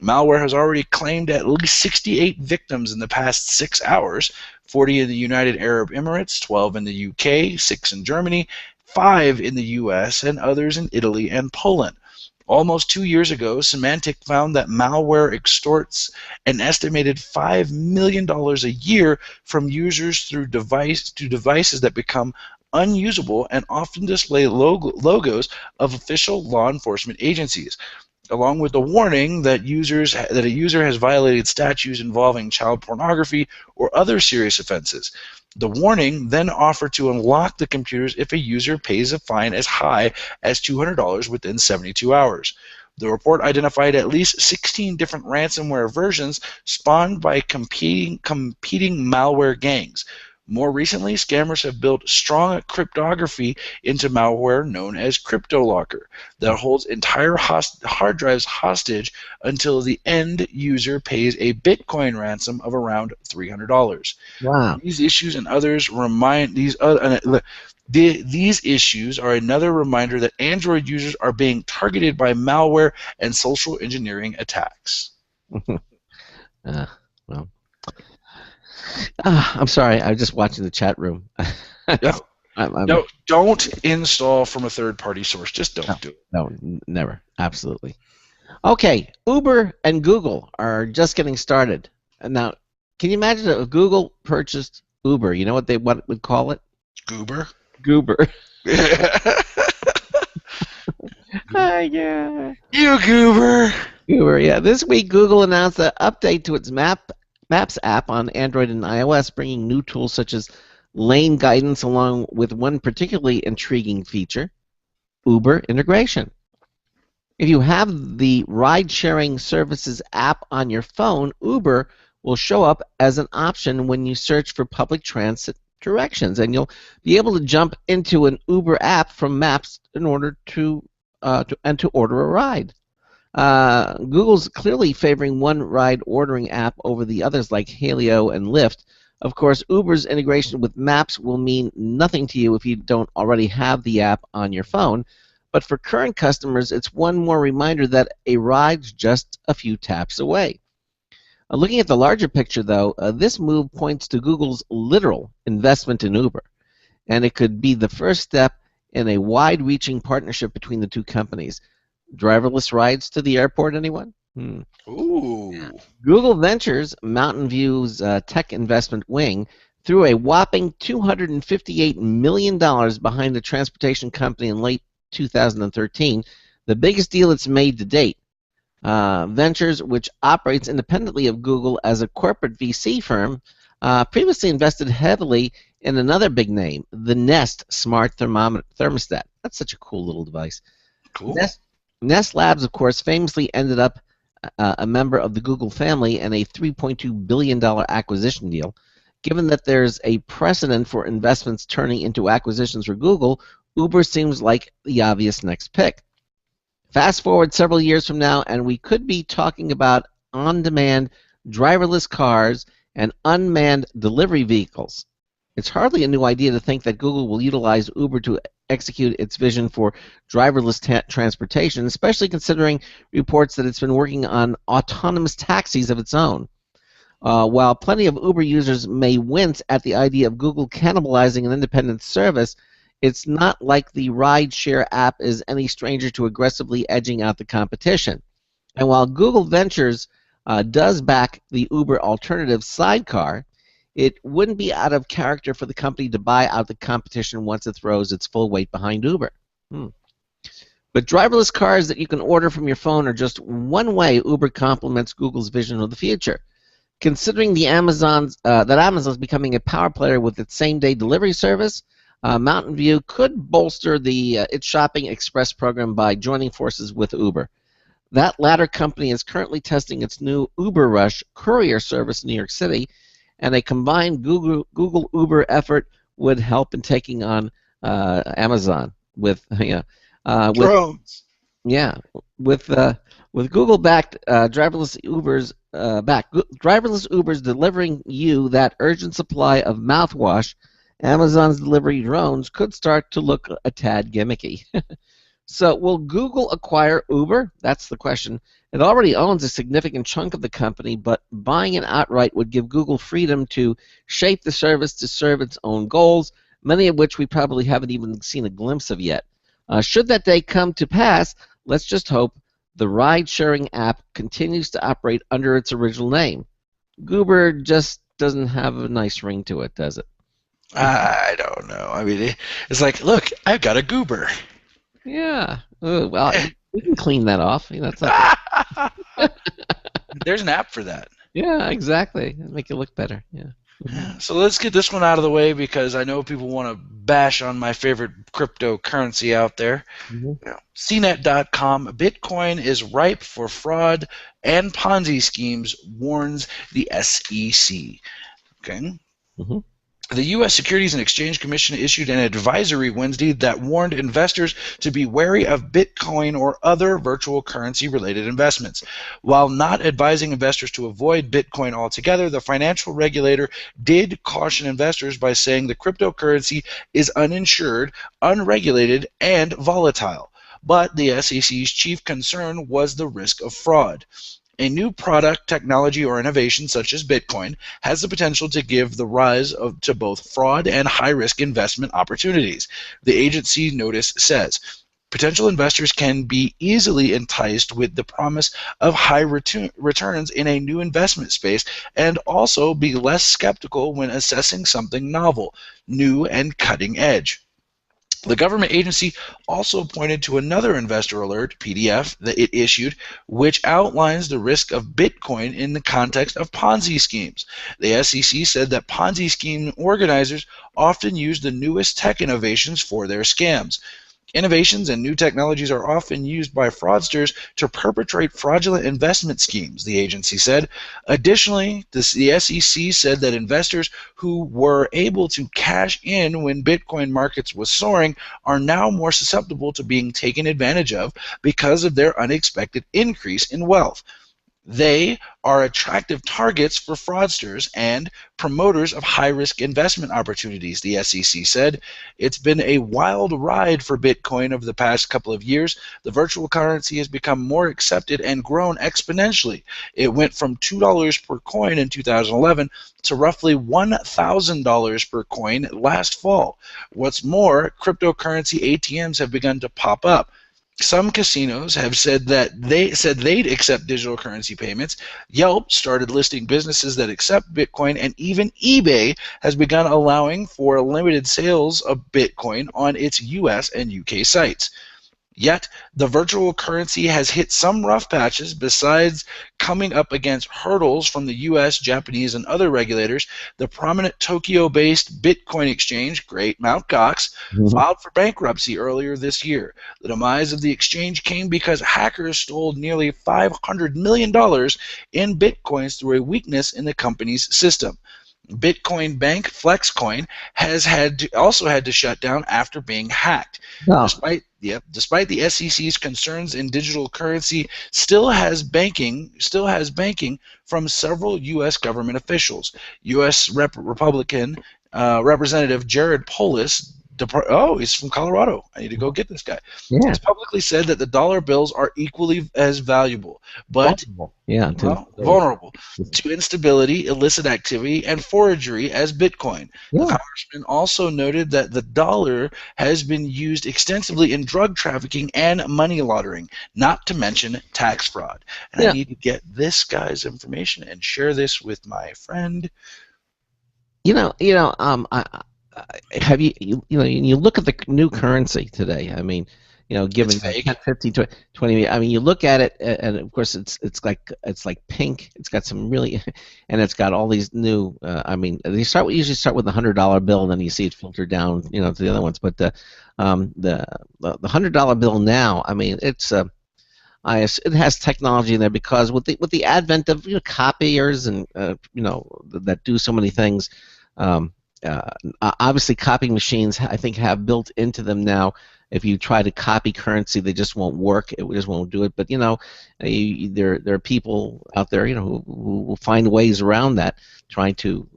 Malware has already claimed at least 68 victims in the past 6 hours, 40 in the United Arab Emirates, 12 in the UK, 6 in Germany, 5 in the US, and others in Italy and Poland. Almost 2 years ago, Symantec found that malware extorts an estimated $5 million a year from users through devices that become unusable and often display logos of official law enforcement agencies, along with the warning that a user has violated statutes involving child pornography or other serious offenses. The warning then offered to unlock the computers if a user pays a fine as high as $200 within 72 hours. The report identified at least 16 different ransomware versions spawned by competing malware gangs. More recently, scammers have built strong cryptography into malware known as CryptoLocker that holds entire hard drives hostage until the end user pays a Bitcoin ransom of around $300. Wow. These issues and others these issues are another reminder that Android users are being targeted by malware and social engineering attacks. Well. I'm sorry. I was just watching the chat room. No, don't install from a third-party source. Just don't do it. No, never. Absolutely. Okay, Uber and Google are just getting started. And now, can you imagine if Google purchased Uber? You know what they would call it? Goober? Goober. Yeah. You goober. Goober, yeah. This week, Google announced an update to its Maps app on Android and iOS, bringing new tools such as lane guidance along with one particularly intriguing feature, Uber integration. If you have the ride-sharing services app on your phone, Uber will show up as an option when you search for public transit directions, and you'll be able to jump into an Uber app from Maps in order to order a ride. Google's clearly favoring one ride ordering app over the others like Haleo and Lyft. Of course, Uber's integration with Maps will mean nothing to you if you don't already have the app on your phone. But for current customers, it's one more reminder that a ride's just a few taps away. Looking at the larger picture, though, this move points to Google's literal investment in Uber, and it could be the first step in a wide-reaching partnership between the two companies. Driverless rides to the airport, anyone? Ooh. Yeah. Google Ventures, Mountain View's tech investment wing, threw a whopping $258 million behind the transportation company in late 2013, the biggest deal it's made to date. Ventures, which operates independently of Google as a corporate VC firm, previously invested heavily in another big name, the Nest Smart Thermostat. That's such a cool little device. Cool. Nest Labs, of course, famously ended up a member of the Google family in a $3.2 billion acquisition deal. Given that there's a precedent for investments turning into acquisitions for Google, Uber seems like the obvious next pick. Fast forward several years from now, and we could be talking about on-demand driverless cars and unmanned delivery vehicles. It's hardly a new idea to think that Google will utilize Uber to execute its vision for driverless transportation, especially considering reports that it's been working on autonomous taxis of its own. While plenty of Uber users may wince at the idea of Google cannibalizing an independent service, it's not like the rideshare app is any stranger to aggressively edging out the competition. And while Google Ventures does back the Uber alternative sidecar, it wouldn't be out of character for the company to buy out the competition once it throws its full weight behind Uber. But But driverless cars that you can order from your phone are just one way Uber complements Google's vision of the future. Considering that Amazon's becoming a power player with its same-day delivery service, Mountain View could bolster its shopping express program by joining forces with Uber. That latter company is currently testing its new Uber Rush courier service in New York City, and a combined Google Uber effort would help in taking on Amazon with Drones. yeah, with Google-backed driverless Ubers delivering you that urgent supply of mouthwash. Amazon's delivery drones could start to look a tad gimmicky. So, will Google acquire Uber? That's the question. It already owns a significant chunk of the company, but buying it outright would give Google freedom to shape the service to serve its own goals, many of which we probably haven't even seen a glimpse of yet. Should that day come to pass, let's just hope the ride-sharing app continues to operate under its original name. Goober just doesn't have a nice ring to it, does it? I don't know. I mean, it's like, look, I've got a goober. Yeah. Well, we can clean that off. That's not. There's an app for that. Yeah, exactly. Make it look better. Yeah. So let's get this one out of the way because I know people want to bash on my favorite cryptocurrency out there. Mm-hmm. CNET.com, Bitcoin is ripe for fraud and Ponzi schemes, warns the SEC. Okay. Mm-hmm. The U.S. Securities and Exchange Commission issued an advisory Wednesday that warned investors to be wary of Bitcoin or other virtual currency-related investments. While not advising investors to avoid Bitcoin altogether, the financial regulator did caution investors by saying the cryptocurrency is uninsured, unregulated, and volatile. But the SEC's chief concern was the risk of fraud. A new product, technology, or innovation such as Bitcoin has the potential to give the rise to both fraud and high-risk investment opportunities, the agency notice says. Potential investors can be easily enticed with the promise of high returns in a new investment space and also be less skeptical when assessing something novel, new, and cutting edge. The government agency also pointed to another investor alert, PDF, that it issued, which outlines the risk of Bitcoin in the context of Ponzi schemes. The SEC said that Ponzi scheme organizers often use the newest tech innovations for their scams. Innovations and new technologies are often used by fraudsters to perpetrate fraudulent investment schemes, the agency said. Additionally, the SEC said that investors who were able to cash in when Bitcoin markets was soaring are now more susceptible to being taken advantage of because of their unexpected increase in wealth. They are attractive targets for fraudsters and promoters of high-risk investment opportunities, the SEC said. It's been a wild ride for Bitcoin over the past couple of years. The virtual currency has become more accepted and grown exponentially. It went from $2 per coin in 2011 to roughly $1,000 per coin last fall. What's more, cryptocurrency ATMs have begun to pop up. Some casinos have said that they'd accept digital currency payments. Yelp started listing businesses that accept Bitcoin, and even eBay has begun allowing for limited sales of Bitcoin on its US and UK sites. Yet, the virtual currency has hit some rough patches. Besides coming up against hurdles from the US, Japanese, and other regulators, the prominent Tokyo-based Bitcoin exchange, Great Mt. Gox, filed for bankruptcy earlier this year. The demise of the exchange came because hackers stole nearly $500 million in Bitcoins through a weakness in the company's system. Bitcoin bank Flexcoin has also had to shut down after being hacked. Oh. Despite the SEC's concerns in digital currency, still has banking from several U.S. government officials. U.S. Republican Representative Jared Polis. He's from Colorado. I need to go get this guy. Yeah. He's publicly said that the dollar bills are equally as valuable, but vulnerable to instability, illicit activity, and forgery as Bitcoin. Yeah. The congressman also noted that the dollar has been used extensively in drug trafficking and money laundering, not to mention tax fraud. And I need to get this guy's information and share this with my friend. Have you look at the new currency today? I mean, given It's fake. 10, 15, 20. I mean, you look at it, and of course, it's like pink. It's got some really, and it's got all these new. I mean, they usually start with the $100 bill, and then you see it filter down, to the other ones. But the $100 bill now, I mean, it has technology in there because with the advent of copiers and that do so many things. Obviously, copying machines, I think, have built into them now. If you try to copy currency, they just won't work. It just won't do it. But there are people out there, who will find ways around that, trying to,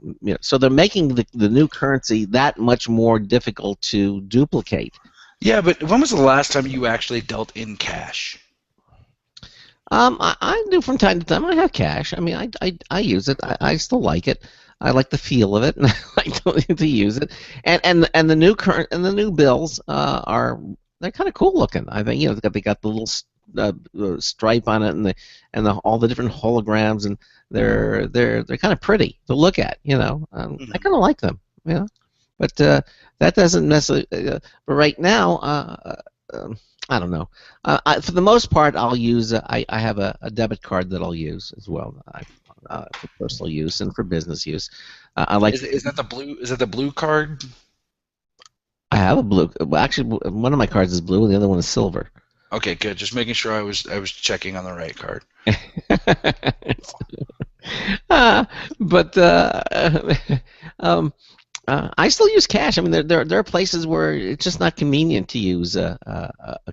So they're making the new currency that much more difficult to duplicate. Yeah, but when was the last time you actually dealt in cash? I do from time to time. I have cash. I mean, I use it. I still like it. I like the feel of it, and I like to use it. And the new bills they're kind of cool looking. I think they got the little stripe on it, and all the different holograms, and they're kind of pretty to look at. I kind of like them. But that doesn't necessarily. But right now, I don't know. For the most part, I'll use. I have a debit card that I'll use as well. For personal use and for business use. I like. Is that the blue? Is that the blue card? I have a blue. Well, actually, one of my cards is blue, and the other one is silver. Okay, good. Just making sure I was checking on the right card. I still use cash. I mean, there are places where it's just not convenient to use a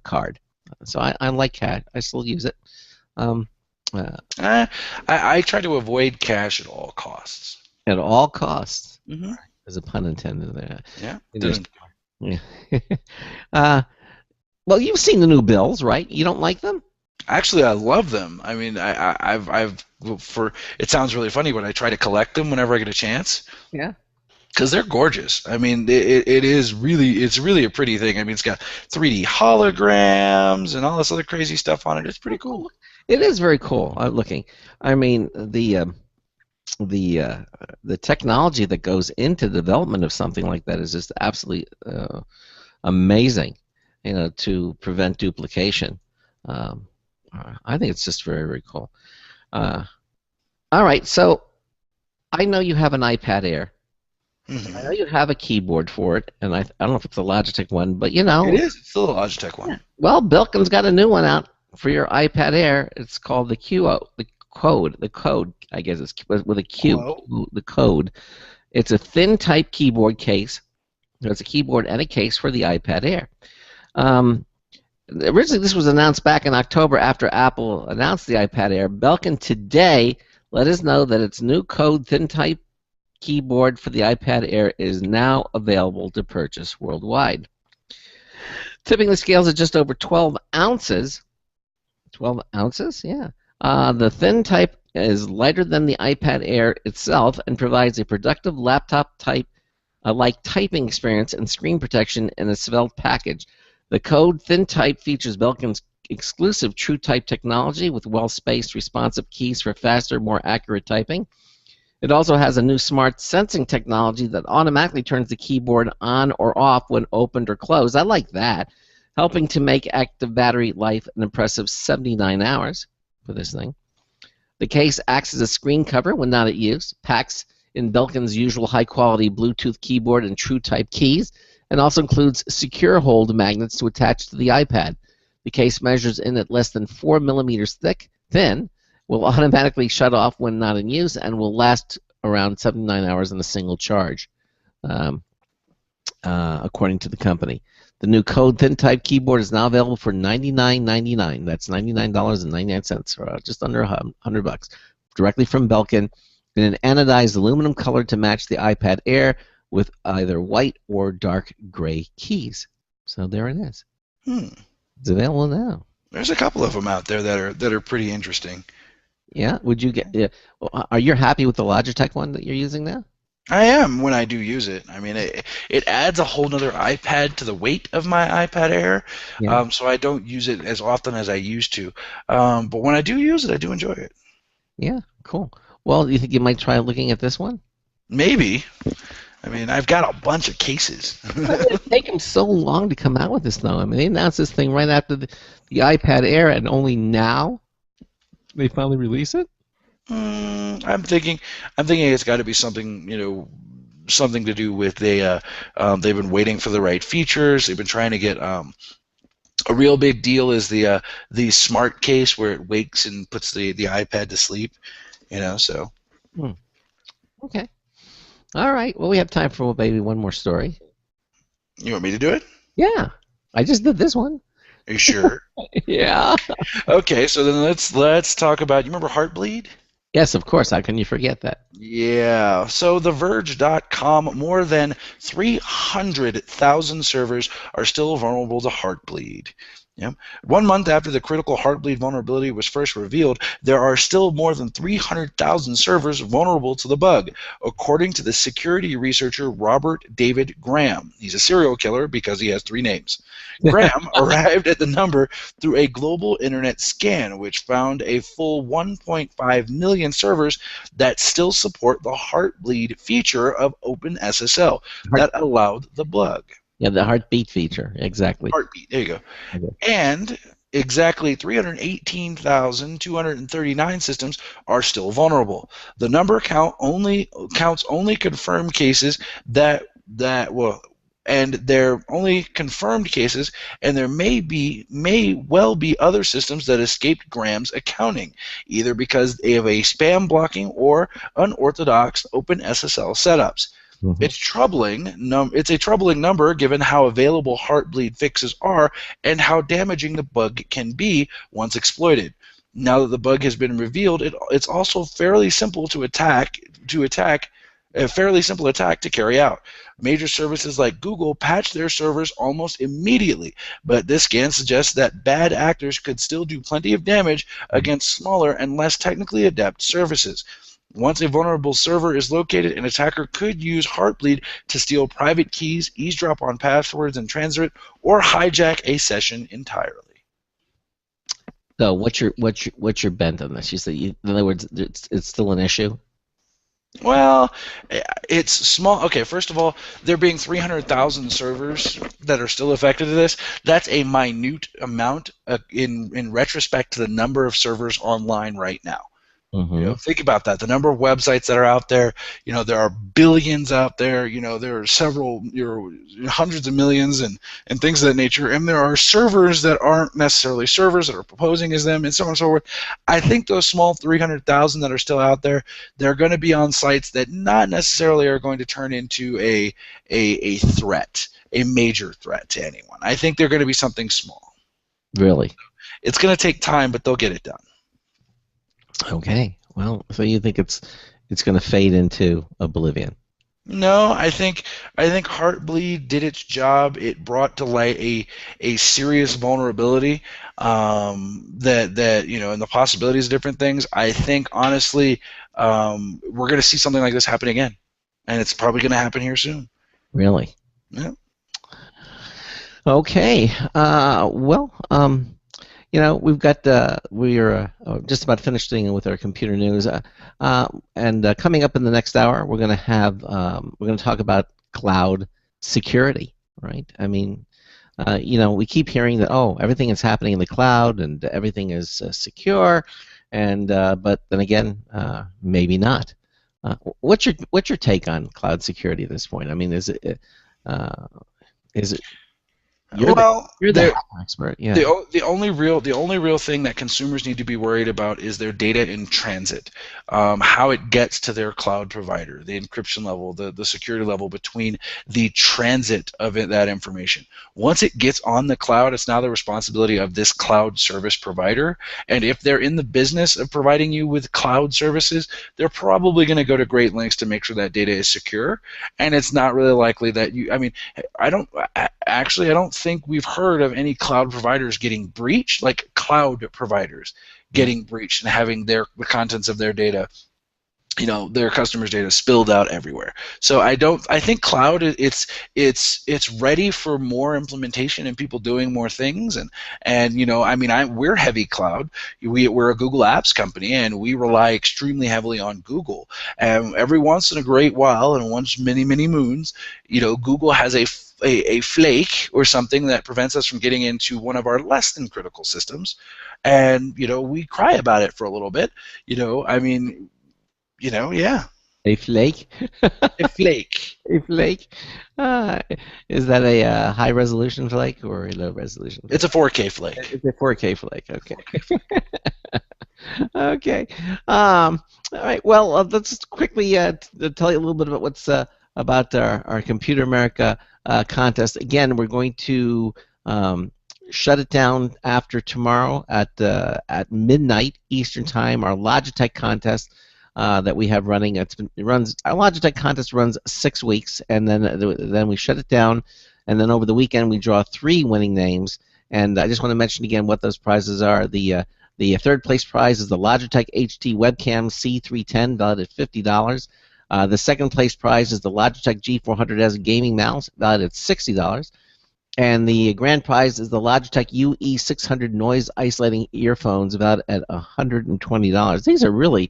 card, so I like cash. I still use it. I try to avoid cash at all costs. At all costs. Mm-hmm. There's a pun intended there. Yeah. Yeah. Well, you've seen the new bills, right? You don't like them? Actually, I love them. I mean, it sounds really funny, but I try to collect them whenever I get a chance. Yeah. Because they're gorgeous. I mean, it's really a pretty thing. I mean, it's got 3D holograms and all this other crazy stuff on it. It's pretty cool. It is very cool looking. I mean, the technology that goes into the development of something like that is just absolutely amazing. To prevent duplication. I think it's just very, very cool. All right, so I know you have an iPad Air. Mm-hmm. I know you have a keyboard for it, and I don't know if it's a Logitech one, but It is. It's still a Logitech one. Well, Belkin's got a new one out for your iPad Air. It's called the Code. I guess it's with a Q. Hello? The Code. It's a thin type keyboard case. It's a keyboard and a case for the iPad Air. Originally, this was announced back in October after Apple announced the iPad Air. Belkin today let us know that its new Code thin type keyboard for the iPad Air is now available to purchase worldwide. Tipping the scales at just over 12 ounces. 12 ounces? Yeah. The thin type is lighter than the iPad Air itself and provides a productive laptop type like typing experience and screen protection in a svelte package. The Code thin type features Belkin's exclusive TrueType technology with well-spaced responsive keys for faster, more accurate typing. It also has a new smart sensing technology that automatically turns the keyboard on or off when opened or closed. I like that, helping to make active battery life an impressive 79 hours for this thing. The case acts as a screen cover when not at use, packs in Belkin's usual high-quality Bluetooth keyboard and TrueType keys, and also includes secure hold magnets to attach to the iPad. The case measures in at less than 4 millimeters thin, will automatically shut off when not in use, and will last around 79 hours in a single charge, according to the company. The new Code thin type keyboard is now available for $99.99. That's $99.99, or just under $100, directly from Belkin, in an anodized aluminum color to match the iPad Air, with either white or dark gray keys. So there it is. It's available now. There's a couple of them out there that are pretty interesting. Yeah. Would you get? Yeah. Are you happy with the Logitech one that you're using now? I am when I do use it. I mean, it adds a whole nother iPad to the weight of my iPad Air, Yeah. so I don't use it as often as I used to. But when I do use it, I do enjoy it. Yeah. Cool. Well, do you think you might try looking at this one? Maybe. I mean, I've got a bunch of cases. Why did it take them so long to come out with this, though? I mean, they announced this thing right after the iPad Air, and only now they finally release it. I'm thinking it's got to be something, something to do with they've been waiting for the right features. They've been trying to get a real big deal is the smart case where it wakes and puts the iPad to sleep. So. Okay. All right. Well, we have time for maybe one more story. You want me to do it? Yeah. I just did this one. Are you sure? Yeah. Okay, so then let's talk about. You remember Heartbleed? Yes, of course. How can you forget that? Yeah. So TheVerge.com, more than 300,000 servers are still vulnerable to Heartbleed. Yeah. 1 month after the critical Heartbleed vulnerability was first revealed, there are still more than 300,000 servers vulnerable to the bug, according to the security researcher Robert David Graham. He's a serial killer because he has 3 names. Graham arrived at the number through a global internet scan, which found a full 1.5 million servers that still support the Heartbleed feature of OpenSSL that allowed the bug. Yeah, the heartbeat feature. Exactly. Heartbeat. There you go. Okay. And exactly 318,239 systems are still vulnerable. The number counts only confirmed cases and they're only confirmed cases, and there may well be other systems that escaped Graham's accounting, either because they have a spam blocking or unorthodox OpenSSL setups. Mm-hmm. It's troubling. It's a troubling number given how available Heartbleed fixes are and how damaging the bug can be once exploited. Now that the bug has been revealed, it's also fairly simple to attack. A fairly simple attack to carry out. Major services like Google patch their servers almost immediately, but this scan suggests that bad actors could still do plenty of damage against smaller and less technically adept services. Once a vulnerable server is located, an attacker could use Heartbleed to steal private keys, eavesdrop on passwords in transit, or hijack a session entirely. So, what's your bent on this? You say, in other words, it's still an issue. Well, it's small. Okay, first of all, there being 300,000 servers that are still affected to this, that's a minute amount in retrospect to the number of servers online right now. Mm-hmm. Think about that. The number of websites that are out there. There are billions out there. There are several, hundreds of millions and things of that nature. And there are servers that aren't necessarily servers that are proposing as them, and so on and so forth. I think those small 300,000 that are still out there, they're going to be on sites that not necessarily are going to turn into a threat, a major threat to anyone. I think they're going to be something small. Really? It's going to take time, but they'll get it done. Okay. Well, so you think it's going to fade into oblivion? No, I think Heartbleed did its job. It brought to light a serious vulnerability and the possibilities of different things. I think honestly, we're going to see something like this happen again, and it's probably going to happen here soon. Really? Yeah. Okay. We've got we're just about finishing with our computer news, and coming up in the next hour, we're going to talk about cloud security, right? I mean, we keep hearing that everything is happening in the cloud and everything is secure, and but then again, maybe not. What's your take on cloud security at this point? I mean, is it You're the expert. Yeah. The only real thing that consumers need to be worried about is their data in transit, how it gets to their cloud provider, the encryption level, the security level between the transit of that information. Once it gets on the cloud, it's now the responsibility of this cloud service provider. And if they're in the business of providing you with cloud services, they're probably going to go to great lengths to make sure that data is secure. And it's not really likely that I don't think we've heard of any cloud providers getting breached, like cloud providers getting breached and having the contents of their data their customers' data spilled out everywhere. So I think cloud, it's ready for more implementation and people doing more things. And we're heavy cloud. We're a Google Apps company, and we rely extremely heavily on Google. And every once in a great while, and once many moons, Google has a flake or something that prevents us from getting into one of our less than critical systems, and we cry about it for a little bit. Yeah. A flake? A flake. A flake? Uh, is that a high resolution flake or a low resolution flake? It's a 4K flake. It's a 4K flake. Okay. Okay. All right. Well, let's just quickly tell you a little bit about what's about our Computer America contest. Again, we're going to shut it down after tomorrow at midnight Eastern Time. Our Logitech contest that we have running. Our Logitech contest runs 6 weeks, and then we shut it down, and then over the weekend we draw 3 winning names. And I just want to mention again what those prizes are. The third place prize is the Logitech HD Webcam C310, valued at $50. The second place prize is the Logitech G400S gaming mouse, valued at $60. And the grand prize is the Logitech UE600 noise isolating earphones, valued at $120. These are really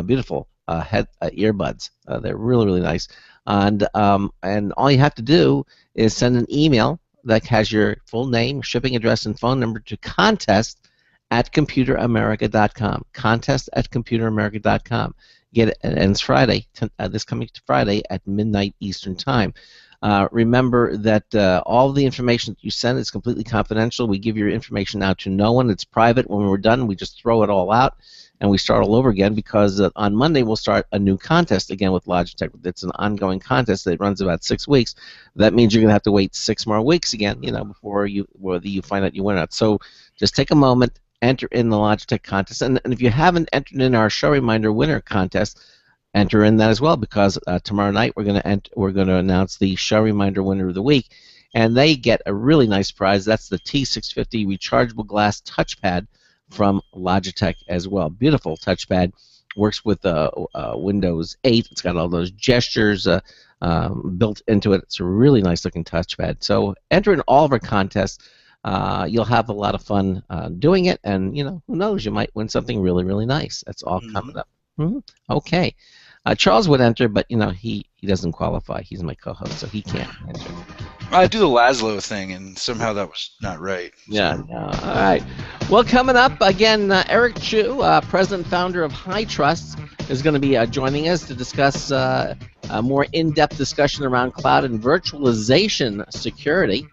beautiful earbuds. They're really nice. And all you have to do is send an email that has your full name, shipping address, and phone number to contest@computeramerica.com. Contest@computeramerica.com. Get it, and it's Friday, this coming Friday at midnight Eastern Time. Remember that all the information that you send is completely confidential. We give your information out to no one. It's private. When we're done, we just throw it all out, and we start all over again, because on Monday we'll start a new contest again with Logitech. It's an ongoing contest that runs about 6 weeks. That means you're going to have to wait 6 more weeks again, before whether you find out you win or not. So just take a moment, enter in the Logitech contest, and if you haven't entered in our Show Reminder winner contest, enter in that as well, because tomorrow night we're going to announce the Show Reminder winner of the week, and they get a really nice prize. That's the T650 rechargeable glass touchpad from Logitech as well. Beautiful touchpad. Works with Windows 8. It's got all those gestures built into it. It's a really nice looking touchpad. So enter in all of our contests. You'll have a lot of fun doing it, and who knows, you might win something really nice. That's all coming up. Okay. Charles would enter, but he doesn't qualify. He's my co-host, so he can't enter. I do the Laszlo thing, and somehow that was not right. Yeah. No. All right. Well, coming up again, Eric Chu, president and founder of HyTrust, is going to be joining us to discuss a more in-depth discussion around cloud and virtualization security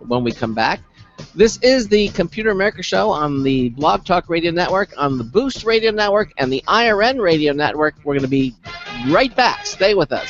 when we come back. This is the Computer America Show on the Blog Talk Radio Network, on the Boost Radio Network, and the IRN Radio Network. We're going to be right back. Stay with us.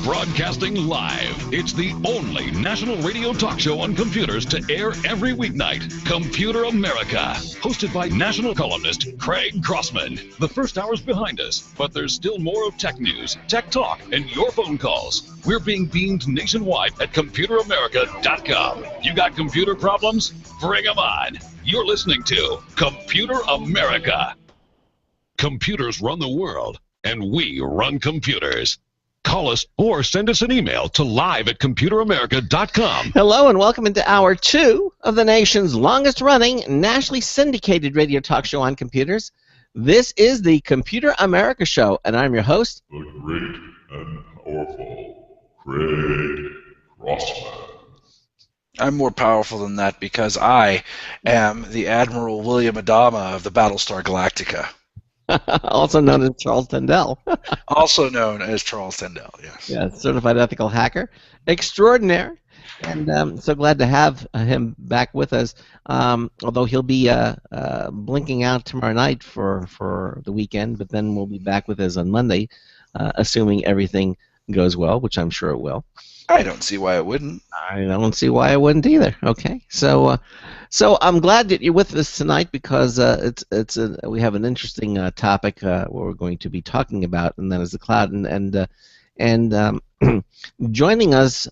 Broadcasting live, it's the only national radio talk show on computers to air every weeknight. Computer America, hosted by national columnist Craig Crossman. The first hour's behind us, but there's still more of tech news, tech talk, and your phone calls. We're being beamed nationwide at ComputerAmerica.com. You got computer problems? Bring them on. You're listening to Computer America. Computers run the world, and we run computers. Call us or send us an email to live@computeramerica.com. Hello and welcome into Hour 2 of the nation's longest-running, nationally syndicated radio talk show on computers. This is the Computer America Show, and I'm your host, the great and powerful Craig Crossman. I'm more powerful than that because I am the Admiral William Adama of the Battlestar Galactica. Also known as Charles Tindall. Also known as Charles Tindall, yes. Yeah, certified ethical hacker extraordinaire. And so glad to have him back with us, although he'll be blinking out tomorrow night for the weekend, but then we'll be back with us on Monday, assuming everything goes well, which I'm sure it will. I don't see why it wouldn't. I don't see why I wouldn't either. Okay, so I'm glad that you're with us tonight because we have an interesting topic what we're going to be talking about, and that is the cloud. And joining us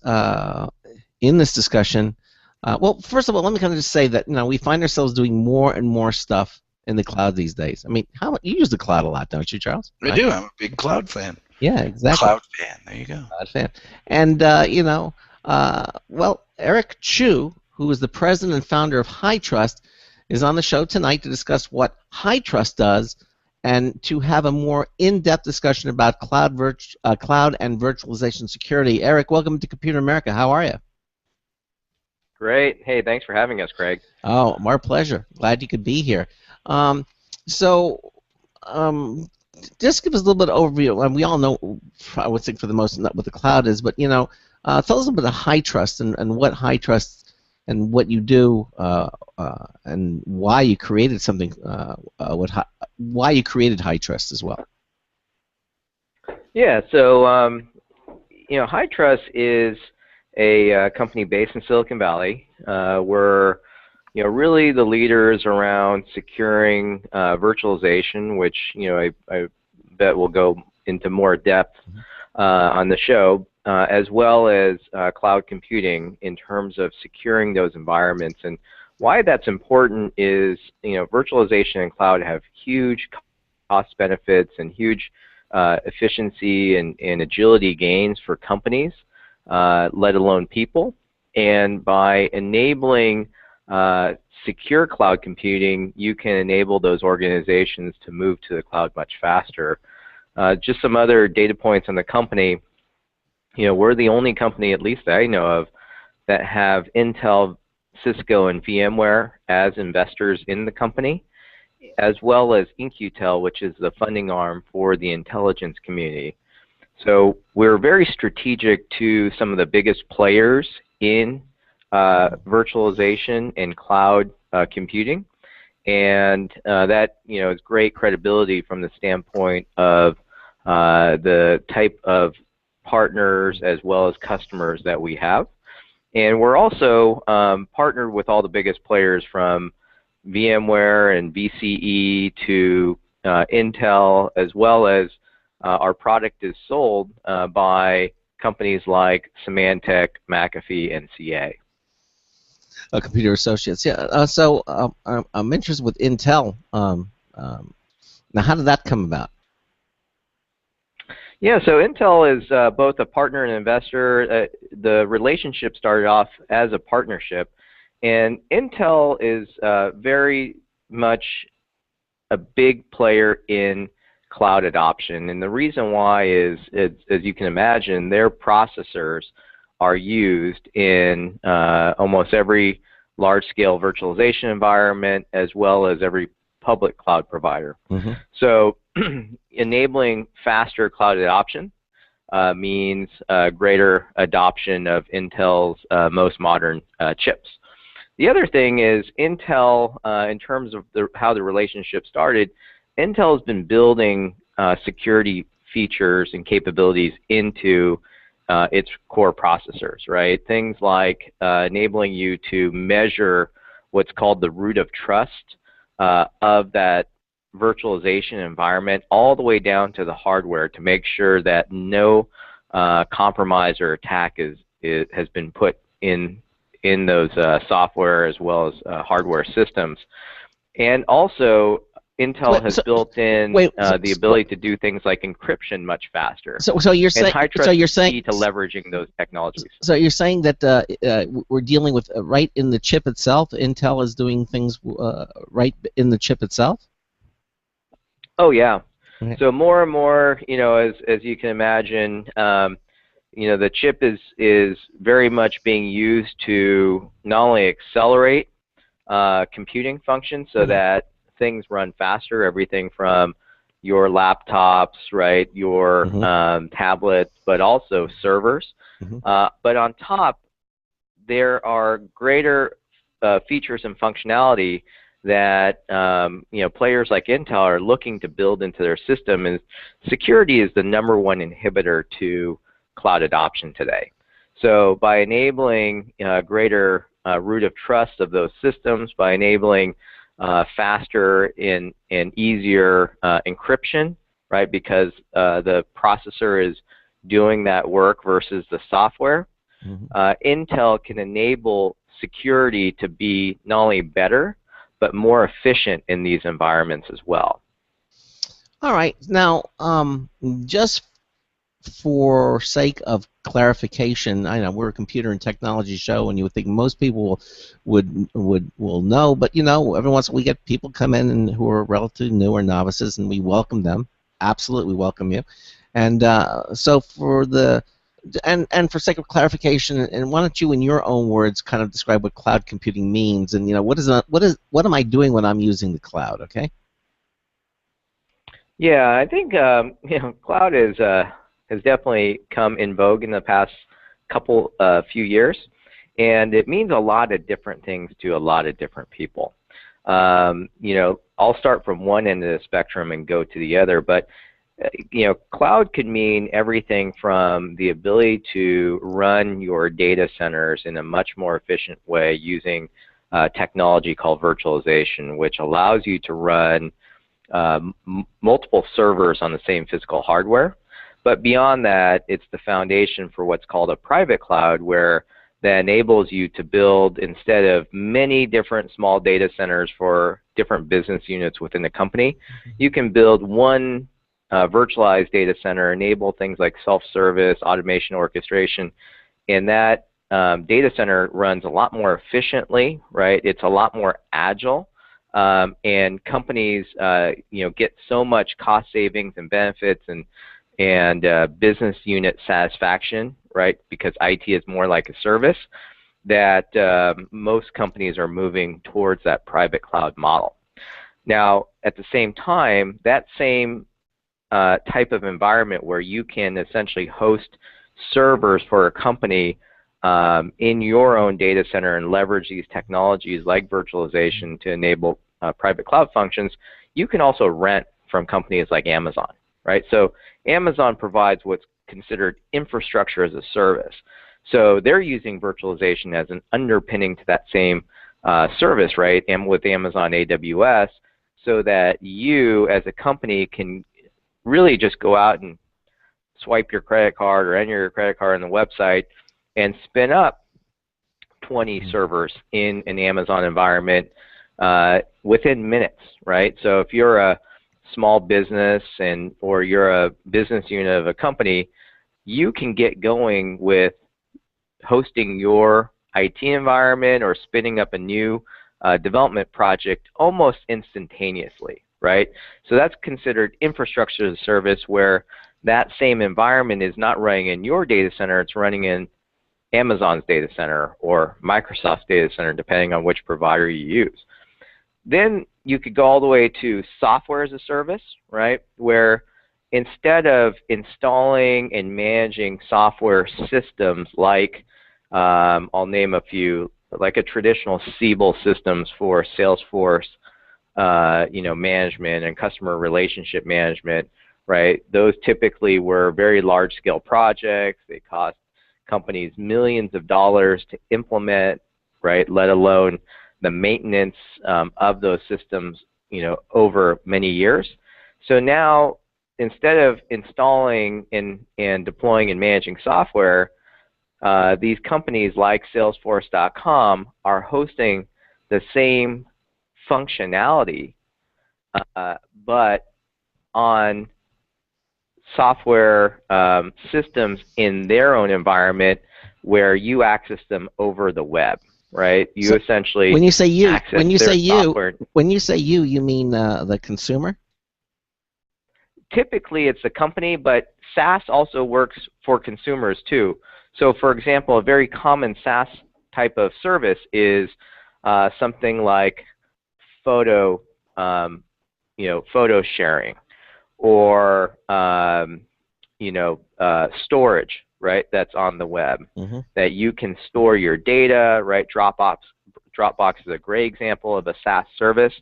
in this discussion, well, first of all, let me kind of just say that we find ourselves doing more and more stuff in the cloud these days. I mean, you use the cloud a lot, don't you, Charles? I do. I'm a big cloud fan. Yeah, exactly. Cloud fan. There you go. Cloud fan. And well, Eric Chu, who is the president and founder of HyTrust, is on the show tonight to discuss what HyTrust does and to have a more in-depth discussion about cloud and virtualization security. Eric, welcome to Computer America. How are you? Great. Hey, thanks for having us, Craig. Oh, our pleasure. Glad you could be here. Just give us a little bit of overview. And we all know, I would think for the most, what the cloud is, but tell us a little bit of HyTrust and what HyTrust and what you do and why you created something. Why you created HyTrust as well. Yeah. So HyTrust is a company based in Silicon Valley. We're really the leaders around securing virtualization, which I bet we'll go into more depth on the show, as well as cloud computing in terms of securing those environments. And why that's important is virtualization and cloud have huge cost benefits and huge efficiency and agility gains for companies, let alone people. And by enabling secure cloud computing, you can enable those organizations to move to the cloud much faster. Just some other data points on the company. We're the only company, at least that I know of, that have Intel, Cisco, and VMware as investors in the company, as well as In-Q-Tel, which is the funding arm for the intelligence community. So we're very strategic to some of the biggest players in virtualization and cloud computing, and that is great credibility from the standpoint of the type of partners as well as customers that we have. And we're also partnered with all the biggest players, from VMware and VCE to Intel, as well as our product is sold by companies like Symantec, McAfee, and CA. Computer Associates. Yeah. So I'm interested with Intel. Now, how did that come about? Yeah, so Intel is both a partner and investor. The relationship started off as a partnership, and Intel is very much a big player in cloud adoption. And the reason why is, as you can imagine, their processors are used in almost every large-scale virtualization environment, as well as every public cloud provider. Mm-hmm. So enabling faster cloud adoption means greater adoption of Intel's most modern chips. The other thing is Intel, in terms of how the relationship started, Intel has been building security features and capabilities into its core processors, right? Things like enabling you to measure what's called the root of trust of that virtualization environment, all the way down to the hardware, to make sure that no compromise or attack has been put in those software as well as hardware systems. And also, Intel has built in the ability to do things like encryption much faster. So you're saying, key to leveraging those technologies. So you're saying that we're dealing with right in the chip itself. Intel is doing things right in the chip itself. Oh yeah. Okay. So more and more, as you can imagine, the chip is very much being used to not only accelerate computing functions so that things run faster, everything from your laptops, right, your tablets, but also servers. But on top, there are greater features and functionality that players like Intel are looking to build into their system. And security is the #1 inhibitor to cloud adoption today. So by enabling greater root of trust of those systems, by enabling faster and easier encryption, right? Because the processor is doing that work versus the software. Intel can enable security to be not only better, but more efficient in these environments as well. All right. Now, just for sake of clarification, I know we're a computer and technology show, and you would think most people will know, but every once in a while we get people come in and who are relatively new or novices, and we welcome them. Absolutely welcome you. And so for the and for sake of clarification, and why don't you, in your own words, kind of describe what cloud computing means, and what am I doing when I'm using the cloud? Okay. Yeah, I think cloud has definitely come in vogue in the past few years, and it means a lot of different things to a lot of different people. I'll start from one end of the spectrum and go to the other, but cloud could mean everything from the ability to run your data centers in a much more efficient way using technology called virtualization, which allows you to run multiple servers on the same physical hardware. But beyond that, it's the foundation for what's called a private cloud, where that enables you to build, instead of many different small data centers for different business units within the company, you can build one virtualized data center, enable things like self-service, automation, orchestration, and that data center runs a lot more efficiently, right? It's a lot more agile, and companies get so much cost savings and benefits and business unit satisfaction, right? Because IT is more like a service, that most companies are moving towards that private cloud model. Now, at the same time, that same type of environment where you can essentially host servers for a company in your own data center and leverage these technologies like virtualization to enable private cloud functions, you can also rent from companies like Amazon, right? So Amazon provides what's considered infrastructure as a service. So they're using virtualization as an underpinning to that same service, right? And with Amazon AWS, so that you as a company can really just go out and swipe your credit card or enter your credit card on the website and spin up 20 servers in an Amazon environment within minutes, right? So if you're a small business or you're a business unit of a company, you can get going with hosting your IT environment or spinning up a new development project almost instantaneously, right? So that's considered infrastructure as a service, where that same environment is not running in your data center, it's running in Amazon's data center or Microsoft's data center, depending on which provider you use. Then you could go all the way to software as a service, right? Where instead of installing and managing software systems like, I'll name a few, like a traditional Siebel systems for Salesforce, management and customer relationship management, right? Those typically were very large-scale projects. They cost companies millions of dollars to implement, right? Let alone the maintenance of those systems, over many years. So now, instead of installing and deploying and managing software, these companies like Salesforce.com are hosting the same functionality, but on software systems in their own environment, where you access them over the web, right? You essentially when you say you, software. When you say you mean the consumer? Typically, it's the company, but SaaS also works for consumers too. So, for example, a very common SaaS type of service is something like photo sharing, or storage, right? That's on the web, that you can store your data, right? Dropbox is a great example of a SaaS service.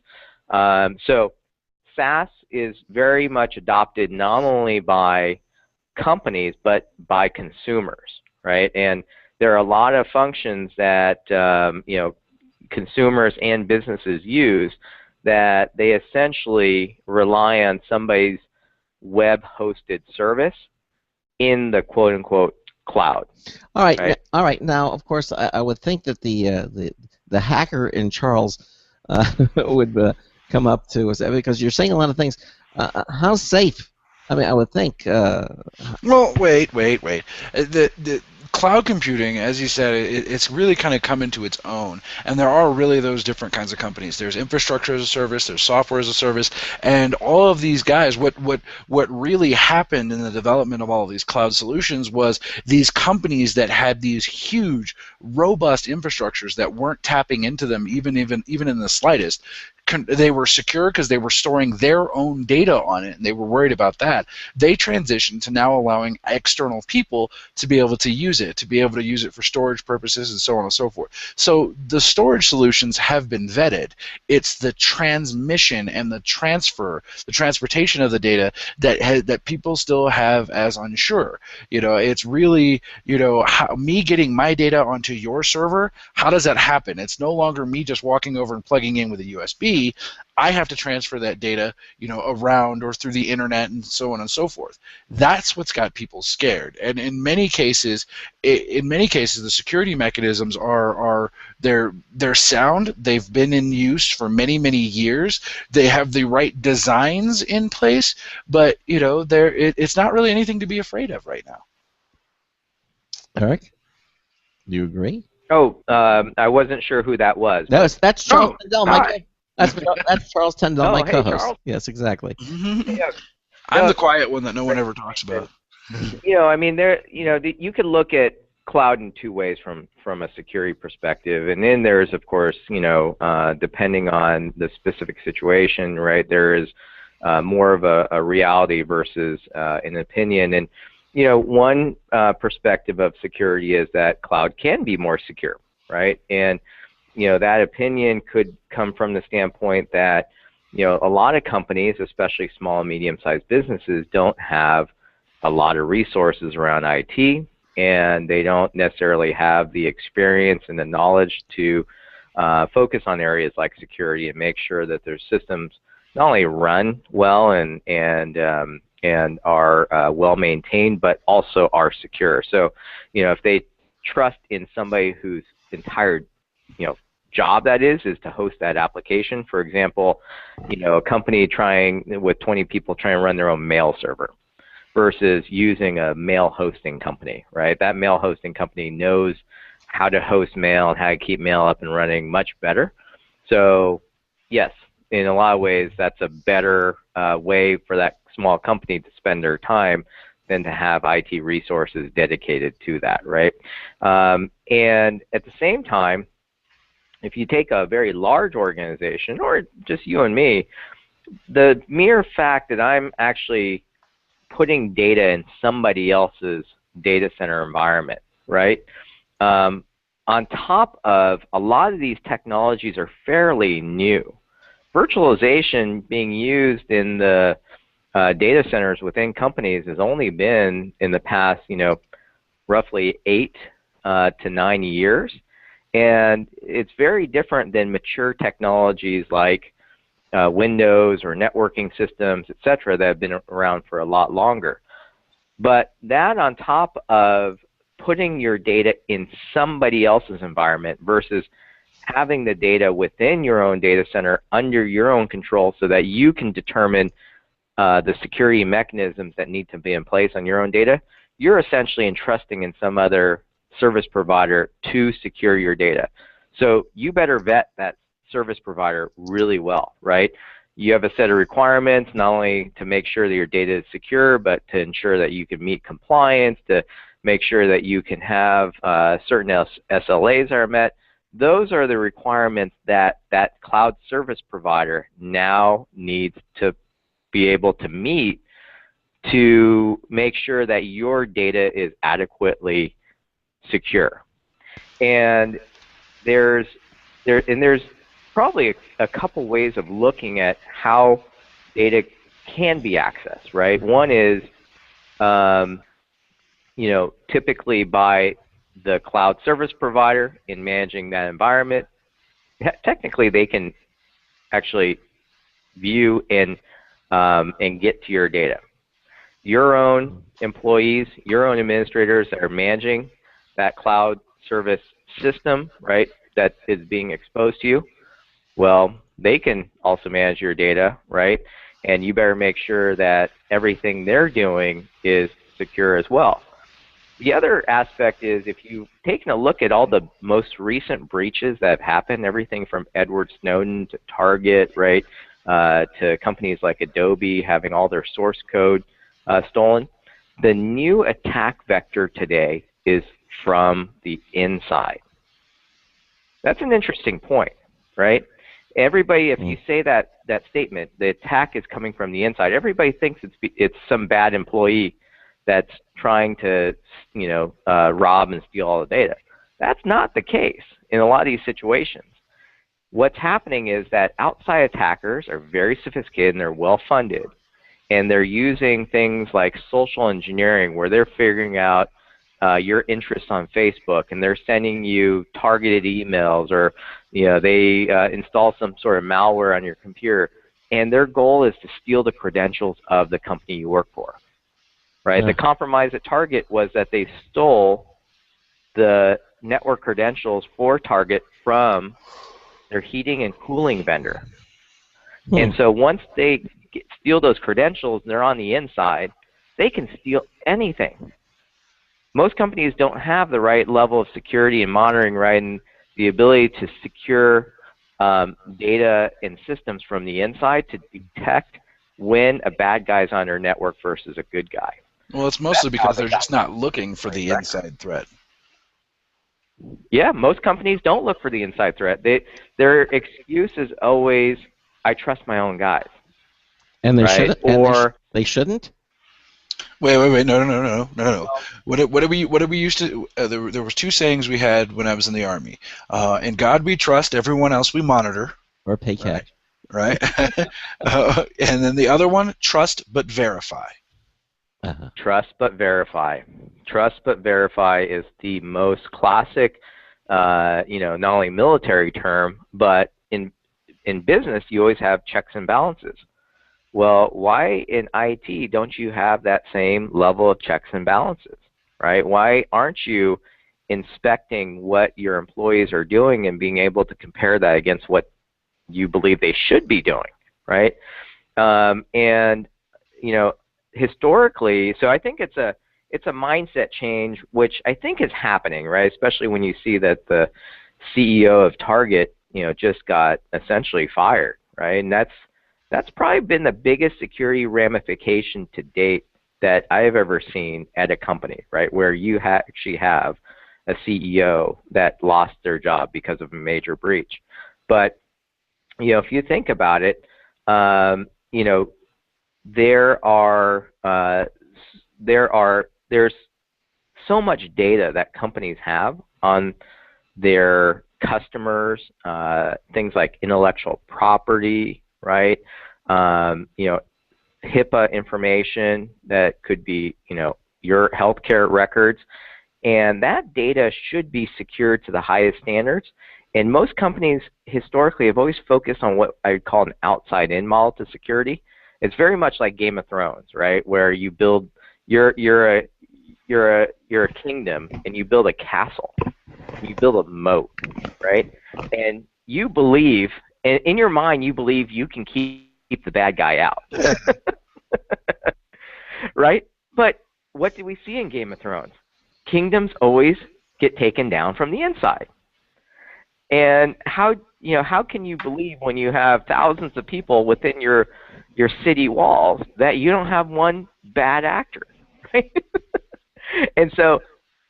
So SaaS is very much adopted not only by companies but by consumers, right? And there are a lot of functions that consumers and businesses use that they essentially rely on somebody's web-hosted service in the quote-unquote cloud. All right. All right. Now, of course, I would think that the hacker in Charles would come up to us, because you're saying a lot of things. How safe? I mean, I would think. Well, wait. The cloud computing, as you said, it's really kind of come into its own, and there are really those different kinds of companies. There's infrastructure as a service, there's software as a service, and all of these guys. What really happened in the development of all of these cloud solutions was these companies that had these huge, robust infrastructures that weren't tapping into them even in the slightest. They were secure because they were storing their own data on it, and they were worried about that. They transitioned to now allowing external people to be able to use it for storage purposes and so on and so forth. So the storage solutions have been vetted. It's the transmission and the transportation of the data that people still have as unsure. It's really, me getting my data onto your server, how does that happen? It's no longer me just walking over and plugging in with a USB. I have to transfer that data, around or through the internet and so on and so forth. That's what's got people scared. And in many cases, the security mechanisms they're sound. They've been in use for many, many years. They have the right designs in place, but it's not really anything to be afraid of right now. Eric, do you agree? Oh, I wasn't sure who that was. That's Charles Tindall, hi. That's Charles Tindall, my hey, co-host. Charles. Yes, exactly. Yeah. I'm the quiet one that no one ever talks about. You could look at cloud in two ways from a security perspective, and then there's, of course, depending on the specific situation, right? There is more of a reality versus an opinion, and one perspective of security is that cloud can be more secure, right? And that opinion could come from the standpoint that, a lot of companies, especially small and medium-sized businesses, don't have a lot of resources around IT, and they don't necessarily have the experience and the knowledge to focus on areas like security and make sure that their systems not only run well and are well maintained, but also are secure. So, if they trust in somebody whose entire job that is to host that application. For example, a company with 20 people trying to run their own mail server versus using a mail hosting company, right? That mail hosting company knows how to host mail and how to keep mail up and running much better. So yes, in a lot of ways, that's a better way for that small company to spend their time than to have IT resources dedicated to that, right? And at the same time, if you take a very large organization, or just you and me, the mere fact that I'm actually putting data in somebody else's data center environment, right? On top of a lot of these technologies are fairly new. Virtualization being used in the data centers within companies has only been in the past, roughly 8 to 9 years. And it's very different than mature technologies like Windows or networking systems, etc., that have been around for a lot longer. But that on top of putting your data in somebody else's environment versus having the data within your own data center under your own control so that you can determine the security mechanisms that need to be in place on your own data, you're essentially entrusting in some other service provider to secure your data. So you better vet that service provider really well, right? You have a set of requirements not only to make sure that your data is secure, but to ensure that you can meet compliance, to make sure that you can have certain SLAs are met. Those are the requirements that that cloud service provider now needs to be able to meet to make sure that your data is adequately secure. And there's probably a couple ways of looking at how data can be accessed, right? One is, typically by the cloud service provider in managing that environment. Technically, they can actually view and get to your data. Your own employees, your own administrators that are managing that cloud service system, right, that is being exposed to you, Well, they can also manage your data, right? And you better make sure that everything they're doing is secure as well. The other aspect is if you've taken a look at all the most recent breaches that have happened, everything from Edward Snowden to Target, right, to companies like Adobe having all their source code stolen, the new attack vector today is from the inside. That's an interesting point, right? Everybody, if you say that statement, the attack is coming from the inside, everybody thinks it's some bad employee that's trying to, rob and steal all the data. That's not the case in a lot of these situations. What's happening is that outside attackers are very sophisticated and they're well funded, and they're using things like social engineering where they're figuring out your interests on Facebook, and they're sending you targeted emails, or they install some sort of malware on your computer, and their goal is to steal the credentials of the company you work for. Right? The compromise at Target was that they stole the network credentials for Target from their heating and cooling vendor. And so once they steal those credentials and they're on the inside, they can steal anything. Most companies don't have the right level of security and monitoring, right, and the ability to secure data and systems from the inside to detect when a bad guy's on their network versus a good guy. Well, it's mostly because they're just not looking for the inside threat. Yeah, most companies don't look for the inside threat. Their excuse is always, I trust my own guys. And they right? shouldn't. Or they shouldn't. Wait! No. What do we used to? There was two sayings we had when I was in the Army. In God we trust, everyone else we monitor. Or pay cash. Right. And then the other one, trust but verify. Trust but verify. Trust but verify is the most classic, not only military term, but in business you always have checks and balances. Well, why in IT don't you have that same level of checks and balances, right? Why aren't you inspecting what your employees are doing and being able to compare that against what you believe they should be doing, right? Historically, so I think it's a mindset change, which I think is happening, right? Especially when you see that the CEO of Target, just got essentially fired, right? And that's probably been the biggest security ramification to date that I've ever seen at a company, right? Where you actually have a CEO that lost their job because of a major breach. But if you think about it, there's so much data that companies have on their customers, things like intellectual property, right? HIPAA information that could be, your healthcare records, and that data should be secured to the highest standards. And most companies historically have always focused on what I call an outside-in model to security. It's very much like Game of Thrones, right? Where you build, you're a kingdom, and you build a castle, you build a moat, right? And you believe, and in your mind, you believe you can keep the bad guy out, right? But what do we see in Game of Thrones? Kingdoms always get taken down from the inside. And how can you believe when you have thousands of people within your city walls that you don't have one bad actor, right? And so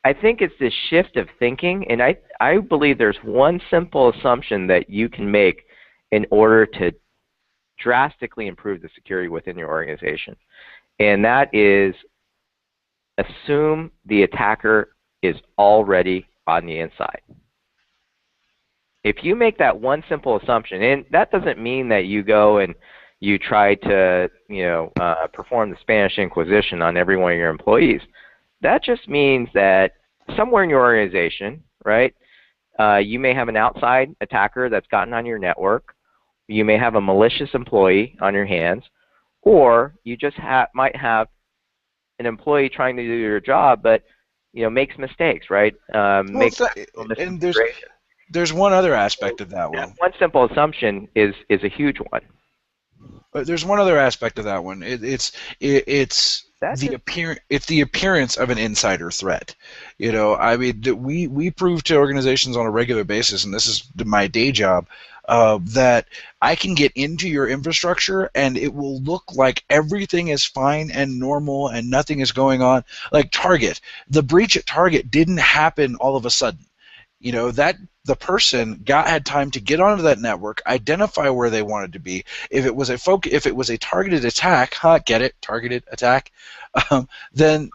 I think it's this shift of thinking, and I believe there's one simple assumption that you can make in order to drastically improve the security within your organization, and that is assume the attacker is already on the inside. If you make that one simple assumption, and that doesn't mean that you go and you try to perform the Spanish Inquisition on every one of your employees. That just means that somewhere in your organization, right, you may have an outside attacker that's gotten on your network. You may have a malicious employee on your hands, or you just might have an employee trying to do your job, but makes mistakes, right? And There's one other aspect of that one. One simple assumption is a huge one. There's one other aspect of that one. It's the appearance of an insider threat. You know, I mean, we prove to organizations on a regular basis, and this is my day job, that I can get into your infrastructure and it will look like everything is fine and normal and nothing is going on. Like Target, the breach at Target didn't happen all of a sudden. You know, that the person had time to get onto that network, identify where they wanted to be. If it was a targeted attack, get it, targeted attack, then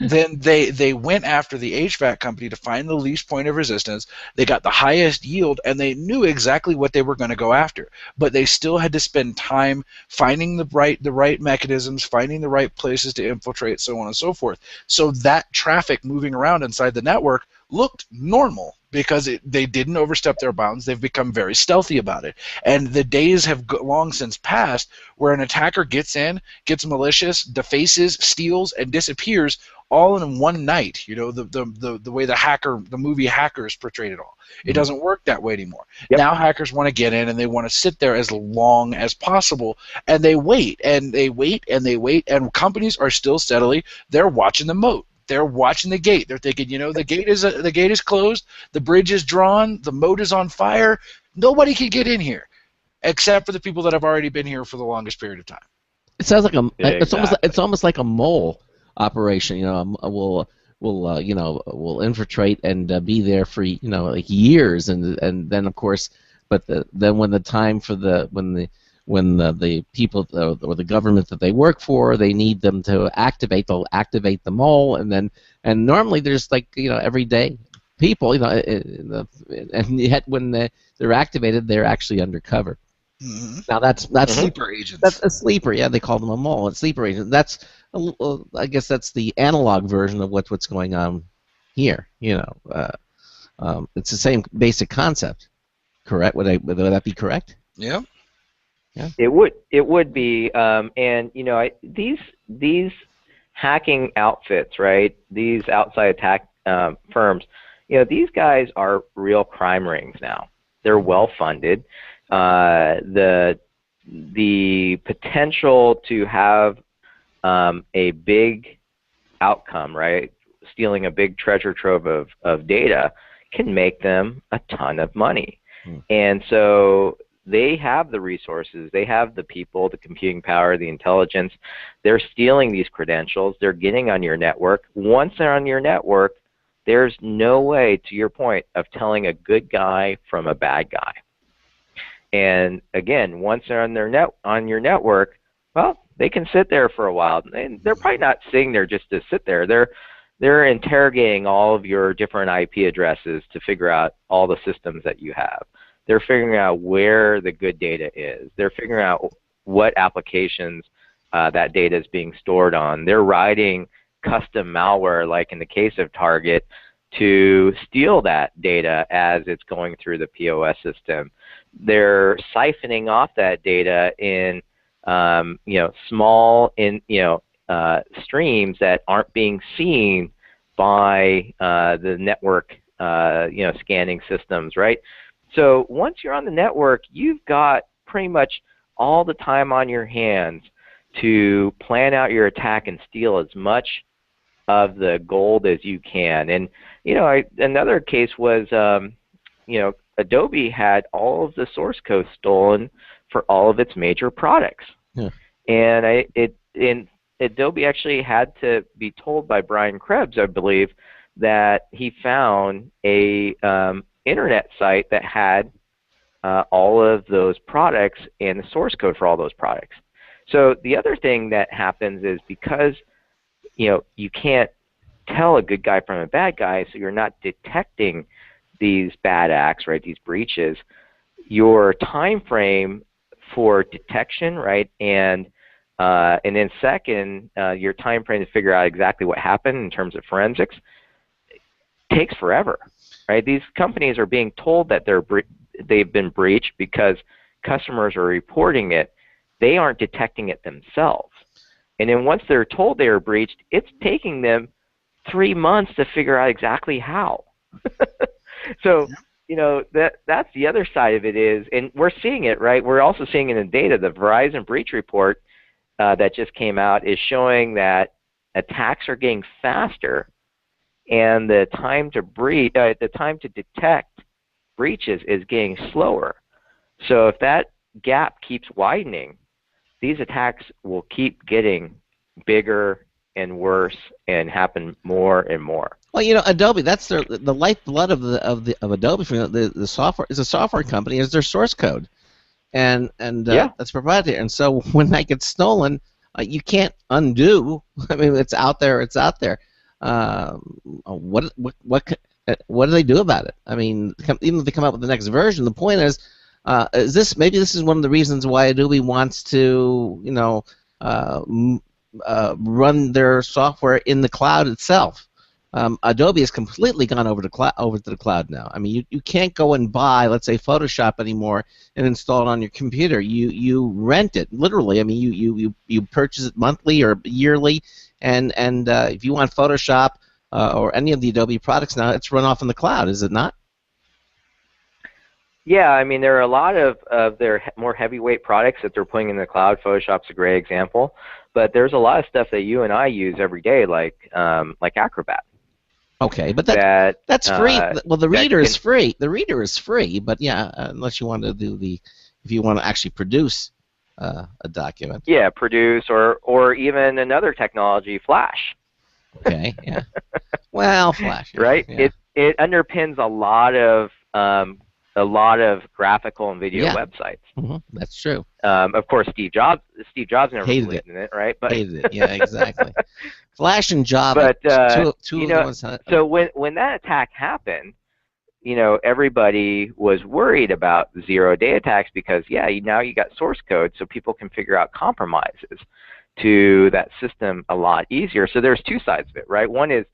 then they went after the HVAC company to find the least point of resistance. They got the highest yield, and they knew exactly what they were going to go after. But they still had to spend time finding the right mechanisms, finding the right places to infiltrate, so on and so forth. So that traffic moving around inside the network looked normal because they didn't overstep their bounds. They've become very stealthy about it. And the days have long since passed where an attacker gets in, gets malicious, defaces, steals, and disappears all in one night. You know, the way the movie Hackers portrayed it all. It doesn't work that way anymore. Yep. Now hackers want to get in and they want to sit there as long as possible, and they wait and they wait and they wait, and companies are still steadily, they're watching the moat. They're watching the gate. They're thinking, you know, the gate is closed, the bridge is drawn, the moat is on fire. Nobody can get in here, except for the people that have already been here for the longest period of time. It sounds like Exactly. it's almost like a mole operation. You know, we'll infiltrate and be there for like years, and then of course, but then when the time for when the people or the government that they work for, they need them to activate, they'll activate the mole, and normally there's every day people, and yet when they're activated, they're actually undercover. Mm-hmm. Now that's Sleeper agents. That's a sleeper. Yeah, they call them a mole. A sleeper agent. That's I guess that's the analog version of what's going on here. It's the same basic concept. Correct? Would that be correct? Yeah. Yeah. It would be, and these hacking outfits, right? These outside attack firms, these guys are real crime rings now. They're well funded. The potential to have a big outcome, right? Stealing a big treasure trove of data can make them a ton of money, and so they have the resources, they have the people, the computing power, the intelligence. They're stealing these credentials. They're getting on your network. Once they're on your network, there's no way, to your point, of telling a good guy from a bad guy. And again, once they're on your network, well, they can sit there for a while. And they're probably not sitting there just to sit there. They're interrogating all of your different IP addresses to figure out all the systems that you have. They're figuring out where the good data is. They're figuring out what applications that data is being stored on. They're writing custom malware, like in the case of Target, to steal that data as it's going through the POS system. They're siphoning off that data in small streams that aren't being seen by the network scanning systems, right? So once you're on the network, you've got pretty much all the time on your hands to plan out your attack and steal as much of the gold as you can. And another case was Adobe had all of the source code stolen for all of its major products. Yeah. And Adobe actually had to be told by Brian Krebs, I believe, that he found a internet site that had all of those products and the source code for all those products. So the other thing that happens is because you can't tell a good guy from a bad guy, so you're not detecting these bad acts, right? These breaches. Your time frame for detection, right, and then second, your time frame to figure out exactly what happened in terms of forensics takes forever. Right? These companies are being told that they've been breached because customers are reporting it. They aren't detecting it themselves. And then once they're told they are breached, it's taking them 3 months to figure out exactly how. So, that's the other side of it is, and we're seeing it, right? We're also seeing in the data, the Verizon breach report that just came out is showing that attacks are getting faster, and the time to detect breaches is getting slower. So if that gap keeps widening, these attacks will keep getting bigger and worse and happen more and more. Well, Adobe, that's the lifeblood of Adobe. The software is a software company, is their source code, and that's proprietary. And so when that gets stolen, you can't undo. I mean, it's out there. It's out there. What do they do about it? I mean, even if they come up with the next version, the point is maybe this is one of the reasons why Adobe wants to run their software in the cloud itself. Adobe has completely gone over to the cloud now. I mean, you can't go and buy, let's say, Photoshop anymore and install it on your computer. You rent it, literally. I mean, you purchase it monthly or yearly, and if you want Photoshop or any of the Adobe products now, it's run off in the cloud, is it not? Yeah, I mean, there are a lot of their more heavyweight products that they're putting in the cloud. Photoshop's a great example, but there's a lot of stuff that you and I use every day, like Acrobat. Okay, but that's free. Well, the reader is free. The reader is free, but yeah, unless you want to if you want to actually produce a document. Yeah, produce or even another technology, Flash. Okay, yeah. Well, Flash. Right. Yeah. It underpins a lot of graphical and video websites. Mm-hmm. That's true. Of course, Steve Jobs never believed in it, right? But hated it. Yeah, exactly. Flash and Java. But two of the ones. So when that attack happened, everybody was worried about zero-day attacks because now you got source code, so people can figure out compromises to that system a lot easier. So there's two sides of it, right? One is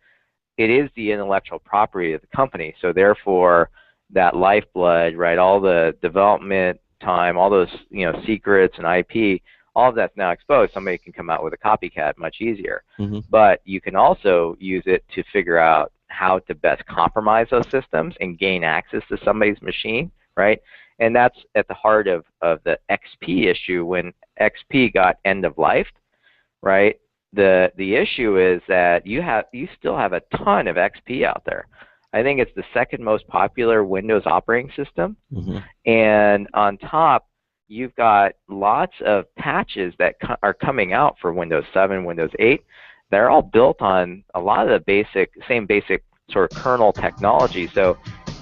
it is the intellectual property of the company, so therefore that lifeblood, right? All the development time, all those secrets and IP, all of that's now exposed. Somebody can come out with a copycat much easier. Mm-hmm. But you can also use it to figure out how to best compromise those systems and gain access to somebody's machine, right? And that's at the heart of the XP issue when XP got end of life, right? The issue is that you still have a ton of XP out there. I think it's the second most popular Windows operating system. Mm-hmm. And on top, you've got lots of patches that are coming out for Windows 7, Windows 8. They're all built on a lot of the same basic sort of kernel technology. So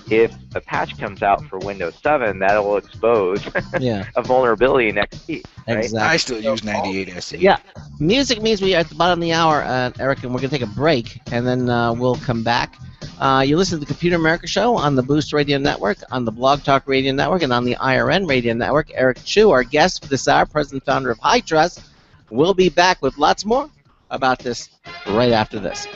if a patch comes out for Windows 7, that will expose a vulnerability in XP. Right? Exactly. I still use 98 SE. Yeah. Music means we are at the bottom of the hour, Eric, and we're going to take a break, and then we'll come back. You listen to the Computer America Show on the Boost Radio Network, on the Blog Talk Radio Network, and on the IRN Radio Network. Eric Chu, our guest for this hour, president and founder of HyTrust. We'll be back with lots more about this right after this.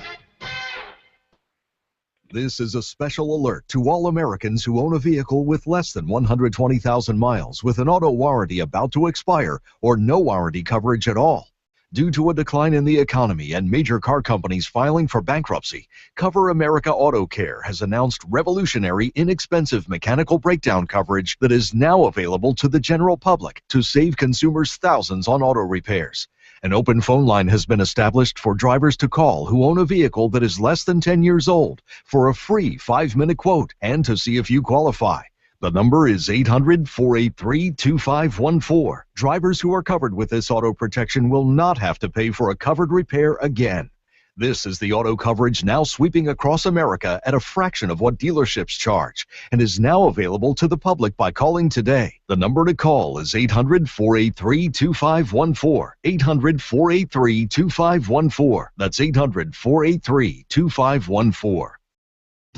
This is a special alert to all Americans who own a vehicle with less than 120,000 miles with an auto warranty about to expire or no warranty coverage at all. Due to a decline in the economy and major car companies filing for bankruptcy, Cover America Auto Care has announced revolutionary, inexpensive mechanical breakdown coverage that is now available to the general public to save consumers thousands on auto repairs. An open phone line has been established for drivers to call who own a vehicle that is less than 10 years old for a free 5-minute quote and to see if you qualify. The number is 800-483-2514. Drivers who are covered with this auto protection will not have to pay for a covered repair again. This is the auto coverage now sweeping across America at a fraction of what dealerships charge and is now available to the public by calling today. The number to call is 800-483-2514. 800-483-2514. That's 800-483-2514.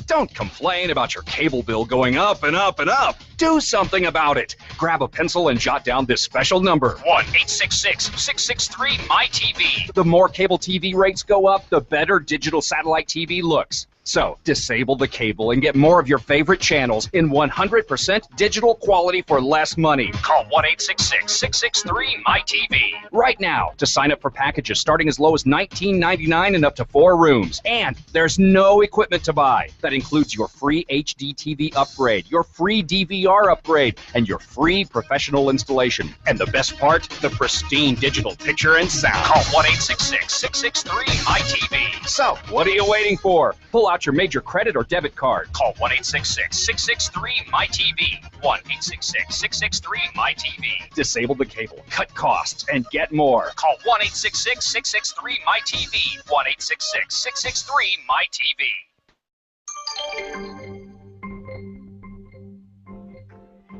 Don't complain about your cable bill going up and up and up. Do something about it. Grab a pencil and jot down this special number. 1-866-663-MyTV. The more cable TV rates go up, the better digital satellite TV looks. So, disable the cable and get more of your favorite channels in 100% digital quality for less money. Call 1-866-663-MyTV right now to sign up for packages starting as low as $19.99 and up to 4 rooms. And there's no equipment to buy. That includes your free HD TV upgrade, your free DVR upgrade, and your free professional installation. And the best part, the pristine digital picture and sound. Call 1-866-663-MyTV. So, what are you waiting for? Pull out your major credit or debit card. Call 1-866-663-MyTV. 1-866-663-MyTV. Disable the cable, cut costs, and get more. Call 1-866-663-MyTV. 1-866-663-MyTV.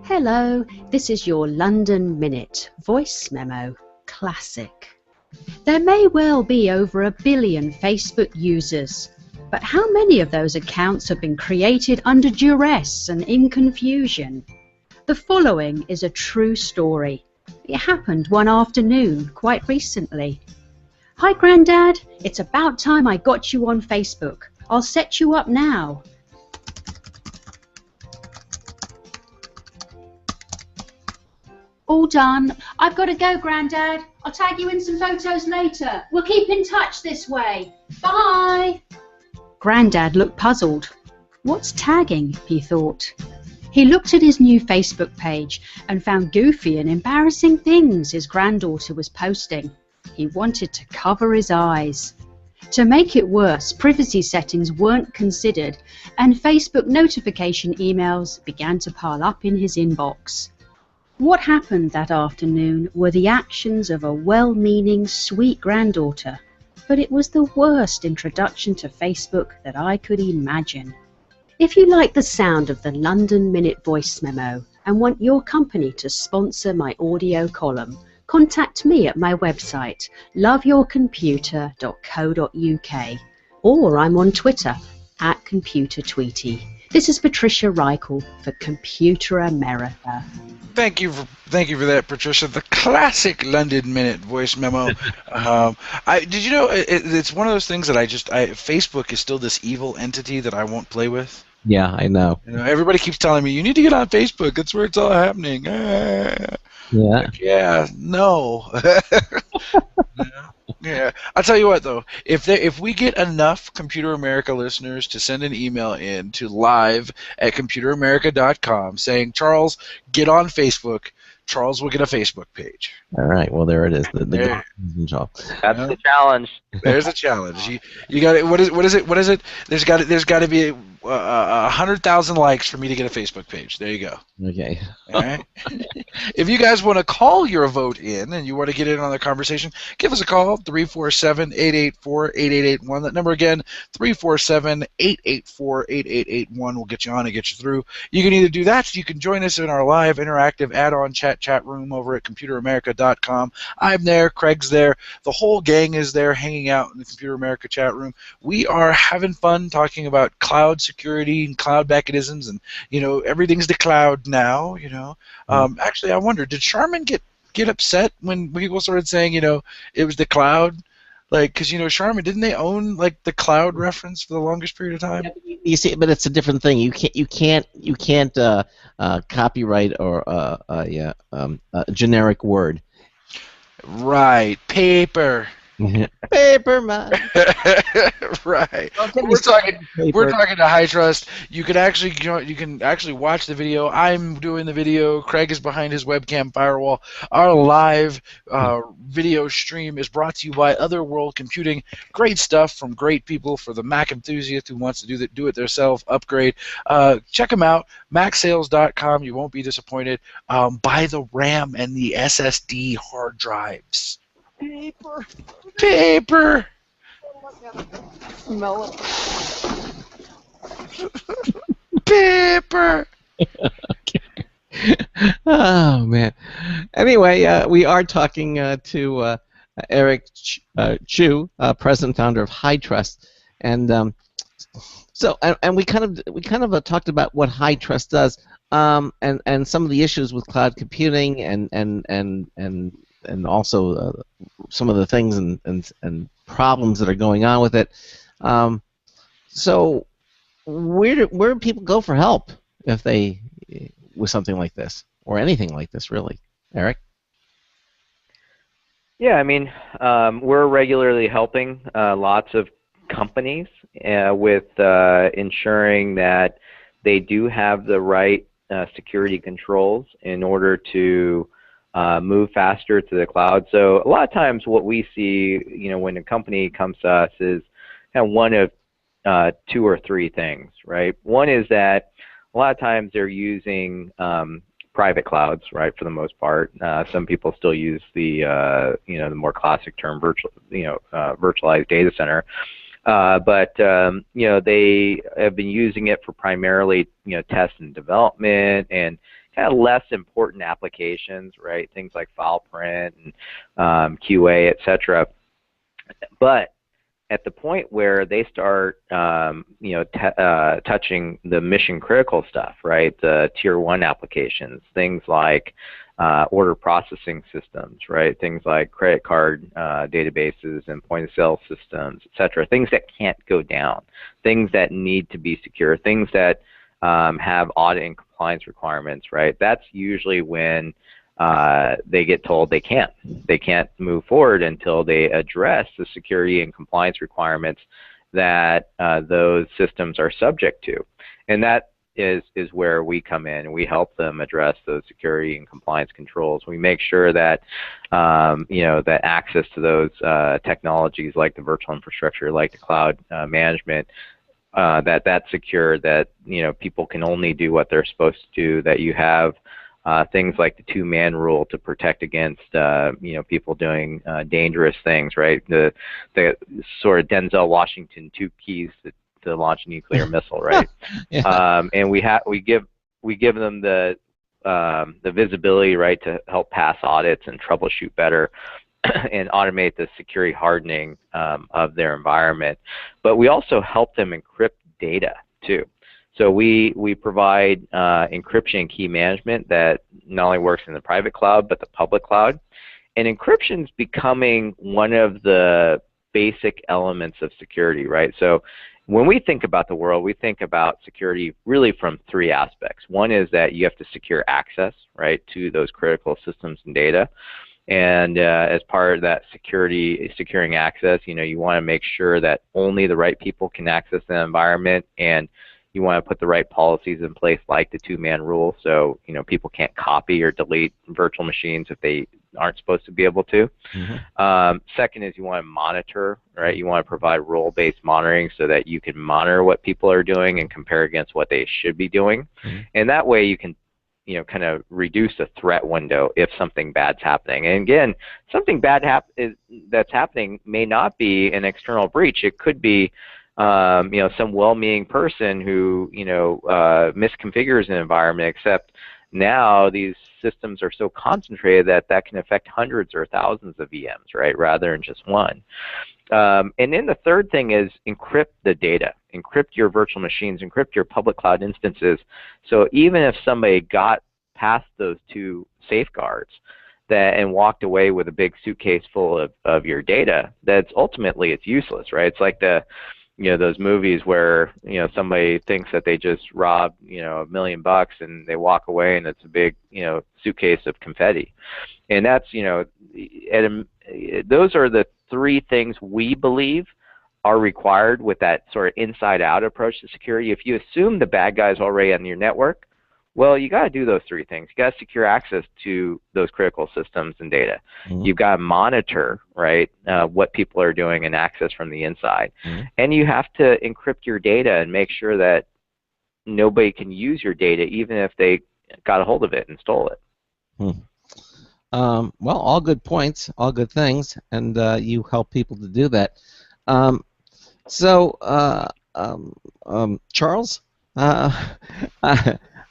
Hello, this is your London Minute Voice Memo Classic. There may well be over 1 billion Facebook users, but how many of those accounts have been created under duress and in confusion? The following is a true story. It happened one afternoon quite recently. Hi Grandad, it's about time I got you on Facebook. I'll set you up now. All done. I've got to go, Grandad. I'll tag you in some photos later. We'll keep in touch this way. Bye. Grandad looked puzzled. What's tagging, he thought. He looked at his new Facebook page and found goofy and embarrassing things his granddaughter was posting. He wanted to cover his eyes. To make it worse, privacy settings weren't considered, and Facebook notification emails began to pile up in his inbox. What happened that afternoon were the actions of a well-meaning, sweet granddaughter, but it was the worst introduction to Facebook that I could imagine. If you like the sound of the London Minute Voice Memo and want your company to sponsor my audio column, contact me at my website, loveyourcomputer.co.uk, or I'm on Twitter, @ComputerTweety. This is Patricia Reichel for Computer America. Thank you for that, Patricia. The classic London Minute voice memo. Did you know it's one of those things that Facebook is still this evil entity that I won't play with. Yeah, I know. You know, everybody keeps telling me you need to get on Facebook. That's where it's all happening. Yeah. Like, yeah. No. Yeah. I'll tell you what though. If we get enough Computer America listeners to send an email in to live@computeramerica.com saying, Charles, get on Facebook, Charles will get a Facebook page. All right. Well, there it is. The That's the challenge. There's a challenge. You got it. What is it? There's got to be 100,000 likes for me to get a Facebook page. There you go. Okay. All right. If you guys want to call your vote in and you want to get in on the conversation, give us a call, 347-884-8881. That number again, 347-884-8881. We'll get you on and get you through. You can either do that, you can join us in our live interactive add-on chat room over at computeramerica.com. I'm there, Craig's there, the whole gang is there hanging out in the Computer America chat room. We are having fun talking about cloud security and cloud mechanisms, and everything's the cloud now. Actually, I wonder, did Charmin get upset when people started saying it was the cloud? Like, because Charmin, didn't they own like the cloud reference for the longest period of time? You see, but it's a different thing. You can't copyright or a generic word. Right, paper. Paper man. Right. We're talking to HyTrust. You can actually watch the video. I'm doing the video. Craig is behind his webcam firewall. Our live video stream is brought to you by Otherworld Computing. Great stuff from great people for the Mac enthusiast who wants to do it themselves. Upgrade. Check them out. MacSales.com. You won't be disappointed. Buy the RAM and the SSD hard drives. Paper. Smell it. Paper. Oh man. Anyway, we are talking to Eric Chu, president founder of HyTrust, and we kind of talked about what HyTrust does, and some of the issues with cloud computing, and also some of the things and problems that are going on with it. So where do people go for help if they with something like this or anything like this, really, Eric? Yeah, I mean, we're regularly helping lots of companies with ensuring that they do have the right security controls in order to move faster to the cloud. So a lot of times what we see, when a company comes to us is kind of one of two or three things, right? One is that a lot of times they're using private clouds, right, for the most part. Some people still use the the more classic term virtualized data center. But they have been using it for primarily test and development and kind of less important applications, right? Things like file print and QA, etc. But at the point where they start, touching the mission critical stuff, right? The tier 1 applications, things like order processing systems, right? Things like credit card databases and point of sale systems, etc. Things that can't go down, things that need to be secure, things that have audit and compliance requirements, right? That's usually when they get told they can't move forward until they address the security and compliance requirements that those systems are subject to. And that is where we come in and we help them address those security and compliance controls. We make sure that that access to those technologies like the virtual infrastructure, like the cloud management, that's secure, that people can only do what they're supposed to do, that you have things like the two-man rule to protect against people doing dangerous things, right? The sort of Denzel Washington 2 keys to launch a nuclear missile, right? Yeah. And we give them the visibility, right, to help pass audits and troubleshoot better and automate the security hardening of their environment. But we also help them encrypt data too. So we provide encryption and key management that not only works in the private cloud, but the public cloud. And encryption is becoming one of the basic elements of security, right? So when we think about the world, we think about security really from three aspects. One is that you have to secure access, right, to those critical systems and data. And as part of that securing access, you want to make sure that only the right people can access the environment, and you want to put the right policies in place, like the two-man rule, so people can't copy or delete virtual machines if they aren't supposed to be able to. Mm-hmm. Second is you want to monitor, right? You want to provide role-based monitoring so that you can monitor what people are doing and compare against what they should be doing. Mm-hmm. And that way you can kind of reduce the threat window if something bad's happening. And again, something bad that's happening may not be an external breach. It could be some well-meaning person who misconfigures an environment, except now these systems are so concentrated that can affect hundreds or thousands of VMs, right, rather than just one. And then the third thing is encrypt the data. Encrypt your virtual machines, encrypt your public cloud instances, so even if somebody got past those two safeguards and walked away with a big suitcase full of your data, that's ultimately it's useless, right? It's like those movies where somebody thinks that they just robbed $1 million and they walk away and it's a big suitcase of confetti. And that's those are the three things we believe are required with that sort of inside-out approach to security. If you assume the bad guy's already on your network, well, you got to do those three things. You got to secure access to those critical systems and data. Mm-hmm. You've got to monitor, right, what people are doing and access from the inside. Mm-hmm. And you have to encrypt your data and make sure that nobody can use your data, even if they got a hold of it and stole it. Well, all good points, all good things, and you help people to do that. Charles,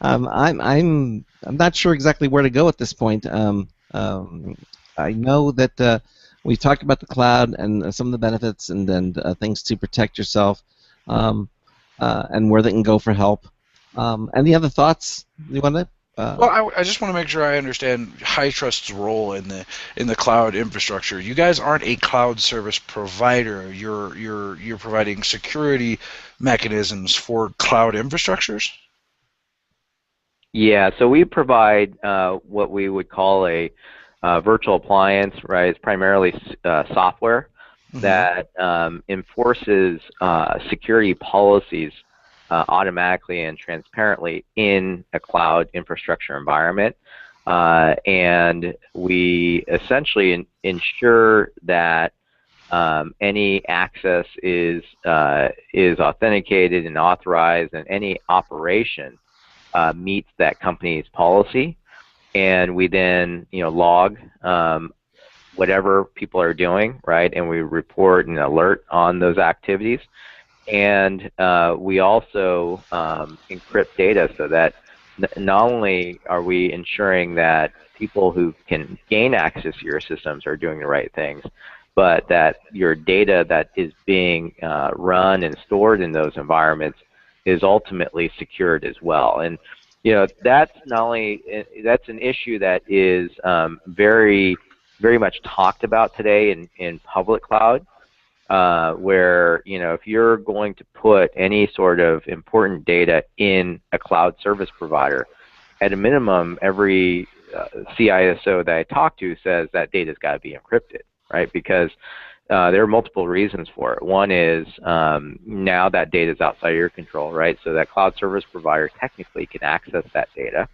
I'm not sure exactly where to go at this point. I know that we talked about the cloud and some of the benefits and things to protect yourself, and where they can go for help. Any other thoughts you want to? Well, I just want to make sure I understand HyTrust's role in the cloud infrastructure. You guys aren't a cloud service provider. You're providing security mechanisms for cloud infrastructures? Yeah, so we provide what we would call a virtual appliance, right? It's primarily software that enforces security policies automatically and transparently in a cloud infrastructure environment. And we essentially ensure that any access is authenticated and authorized, and any operation meets that company's policy. And we then, log whatever people are doing, right? And we report and alert on those activities. And we also encrypt data so that not only are we ensuring that people who can gain access to your systems are doing the right things, but that your data that is being run and stored in those environments is ultimately secured as well. And that's not only that's an issue that is very much talked about today in public cloud, where if you're going to put any sort of important data in a cloud service provider, at a minimum, every CISO that I talk to says that data's got to be encrypted, right? Because there are multiple reasons for it. One is now that data is outside of your control, right? So that cloud service provider technically can access that data.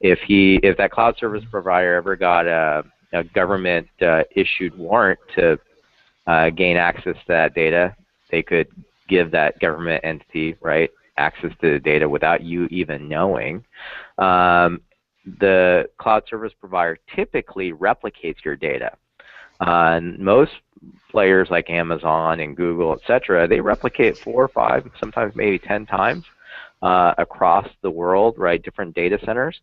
If that cloud service provider ever got a government issued warrant to gain access to that data, they could give that government entity, right, access to the data without you even knowing. The cloud service provider typically replicates your data. And most players like Amazon and Google, etc., they replicate 4 or 5, sometimes maybe 10 times across the world, right? Different data centers.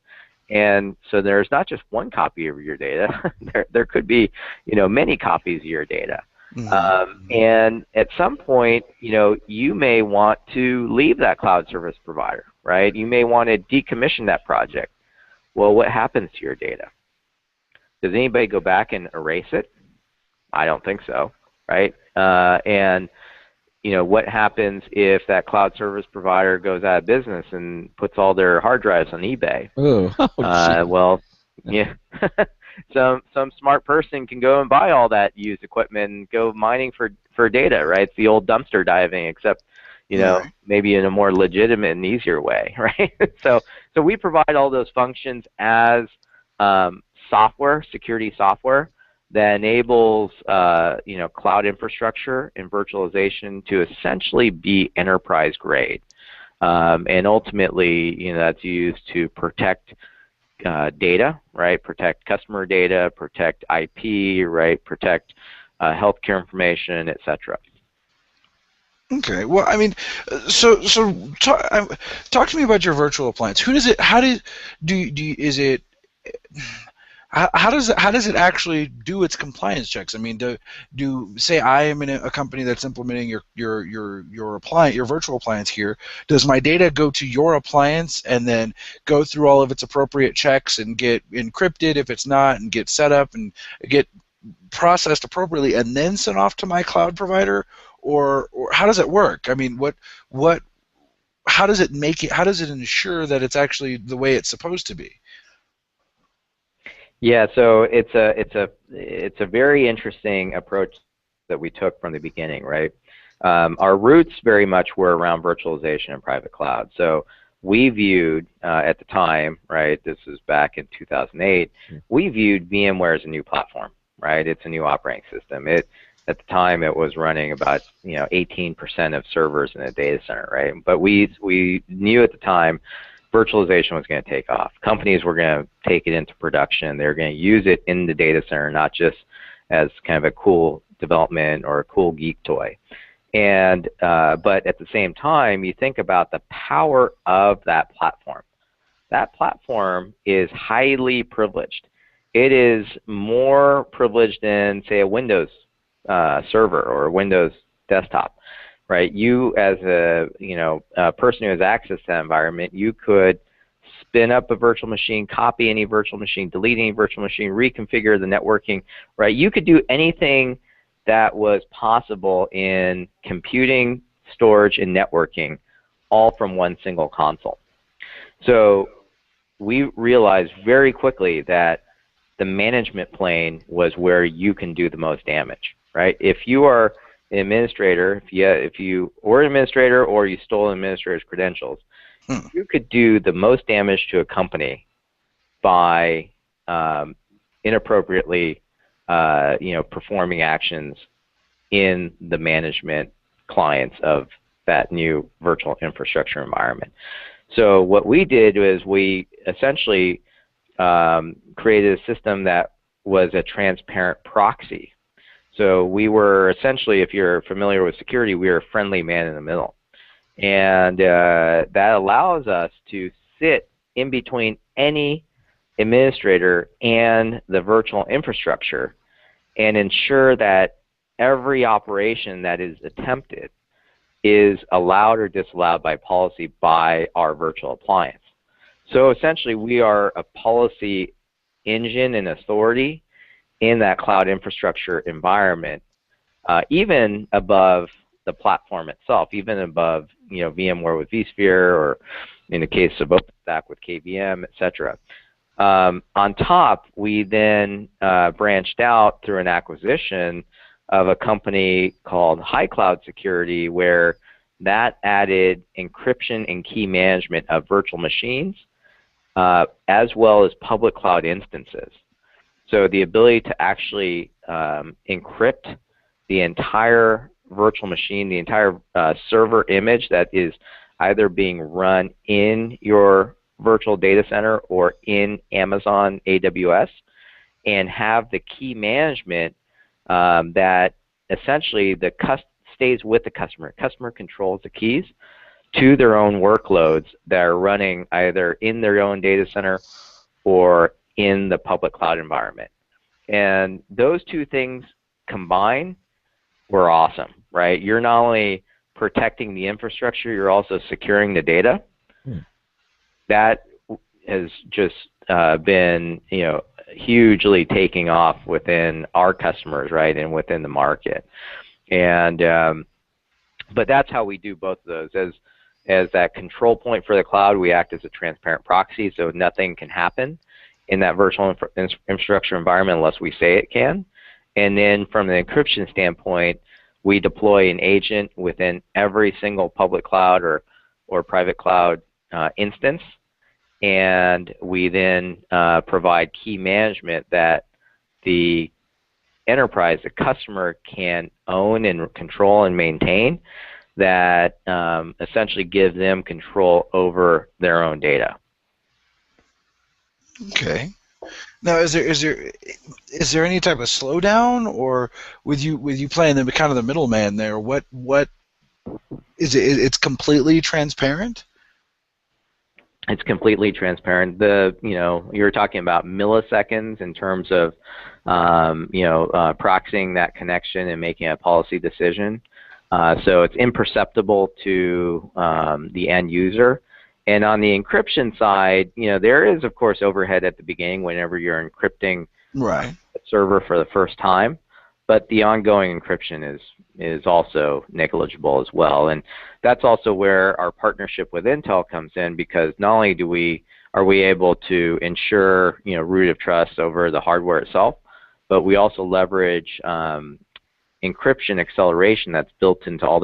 And so there's not just one copy of your data. there could be, many copies of your data. And at some point, you may want to leave that cloud service provider, right? You may want to decommission that project. Well, what happens to your data? Does anybody go back and erase it? I don't think so, right? And what happens if that cloud service provider goes out of business and puts all their hard drives on eBay? Well, yeah, some smart person can go and buy all that used equipment and go mining for data, right? It's the old dumpster diving, except maybe in a more legitimate and easier way, right? So we provide all those functions as software, security software, that enables cloud infrastructure and virtualization to essentially be enterprise grade, and ultimately that's used to protect data, right? Protect customer data, protect IP, right? Protect healthcare information, etc. Okay. Well, I mean, so talk to me about your virtual appliance. Who does it? How is it? How does it actually do its compliance checks? I mean, say I am in a company that's implementing your appliance, your virtual appliance here. Does my data go to your appliance and then go through all of its appropriate checks and get encrypted if it's not, and get set up and get processed appropriately, and then sent off to my cloud provider, or how does it work? I mean, how does it make it? How does it ensure that it's actually the way it's supposed to be? Yeah, so it's a very interesting approach that we took from the beginning, right? Our roots very much were around virtualization and private cloud. So we viewed at the time, right? This was back in 2008. We viewed VMware as a new platform, right? It's a new operating system. At the time, it was running about 18% of servers in a data center, right? But we knew at the time virtualization was going to take off. Companies were going to take it into production. They were going to use it in the data center, not just as kind of a cool development or a cool geek toy. And but at the same time, you think about the power of that platform. That platform is highly privileged. It is more privileged than, say, a Windows server or a Windows desktop. Right, you as a person who has access to that environment, you could spin up a virtual machine, copy any virtual machine, delete any virtual machine, reconfigure the networking. Right, you could do anything that was possible in computing storage, and networking, all from one single console. So we realized very quickly that the management plane was where you can do the most damage, right? If you are an administrator, if you were an administrator or you stole an administrator's credentials, you could do the most damage to a company by inappropriately performing actions in the management clients of that new virtual infrastructure environment. So what we did was we essentially created a system that was a transparent proxy. So we were essentially, if you're familiar with security, we were a friendly man in the middle. And that allows us to sit in between any administrator and the virtual infrastructure and ensure that every operation that is attempted is allowed or disallowed by policy by our virtual appliance. So essentially, we are a policy engine and authority in that cloud infrastructure environment, even above the platform itself, even above VMware with vSphere, or in the case of OpenStack with KVM, etc. On top, we then branched out through an acquisition of a company called HyCloud Security, where that added encryption and key management of virtual machines, as well as public cloud instances. So the ability to actually encrypt the entire virtual machine, the entire server image that is either being run in your virtual data center or in Amazon AWS, and have the key management that essentially stays with the customer. Customer controls the keys to their own workloads that are running either in their own data center or in the public cloud environment. And those two things combined were awesome, right? You're not only protecting the infrastructure, you're also securing the data. That has just been, hugely taking off within our customers, right, and within the market. And but that's how we do both of those. As that control point for the cloud, we act as a transparent proxy, so nothing can happen in that virtual infrastructure environment unless we say it can. And then from the encryption standpoint, we deploy an agent within every single public cloud or private cloud instance. And we then provide key management that the enterprise, the customer, can own and control and maintain, that essentially gives them control over their own data. Okay. Now, is there any type of slowdown, or with you playing the kind of the middleman there? What is it? It's completely transparent. It's completely transparent. You're talking about milliseconds in terms of proxying that connection and making a policy decision. So it's imperceptible to the end user. And on the encryption side, there is, of course, overhead at the beginning whenever you're encrypting a server for the first time. But the ongoing encryption is also negligible as well. And that's also where our partnership with Intel comes in, because not only are we able to ensure root of trust over the hardware itself, but we also leverage encryption acceleration that's built into all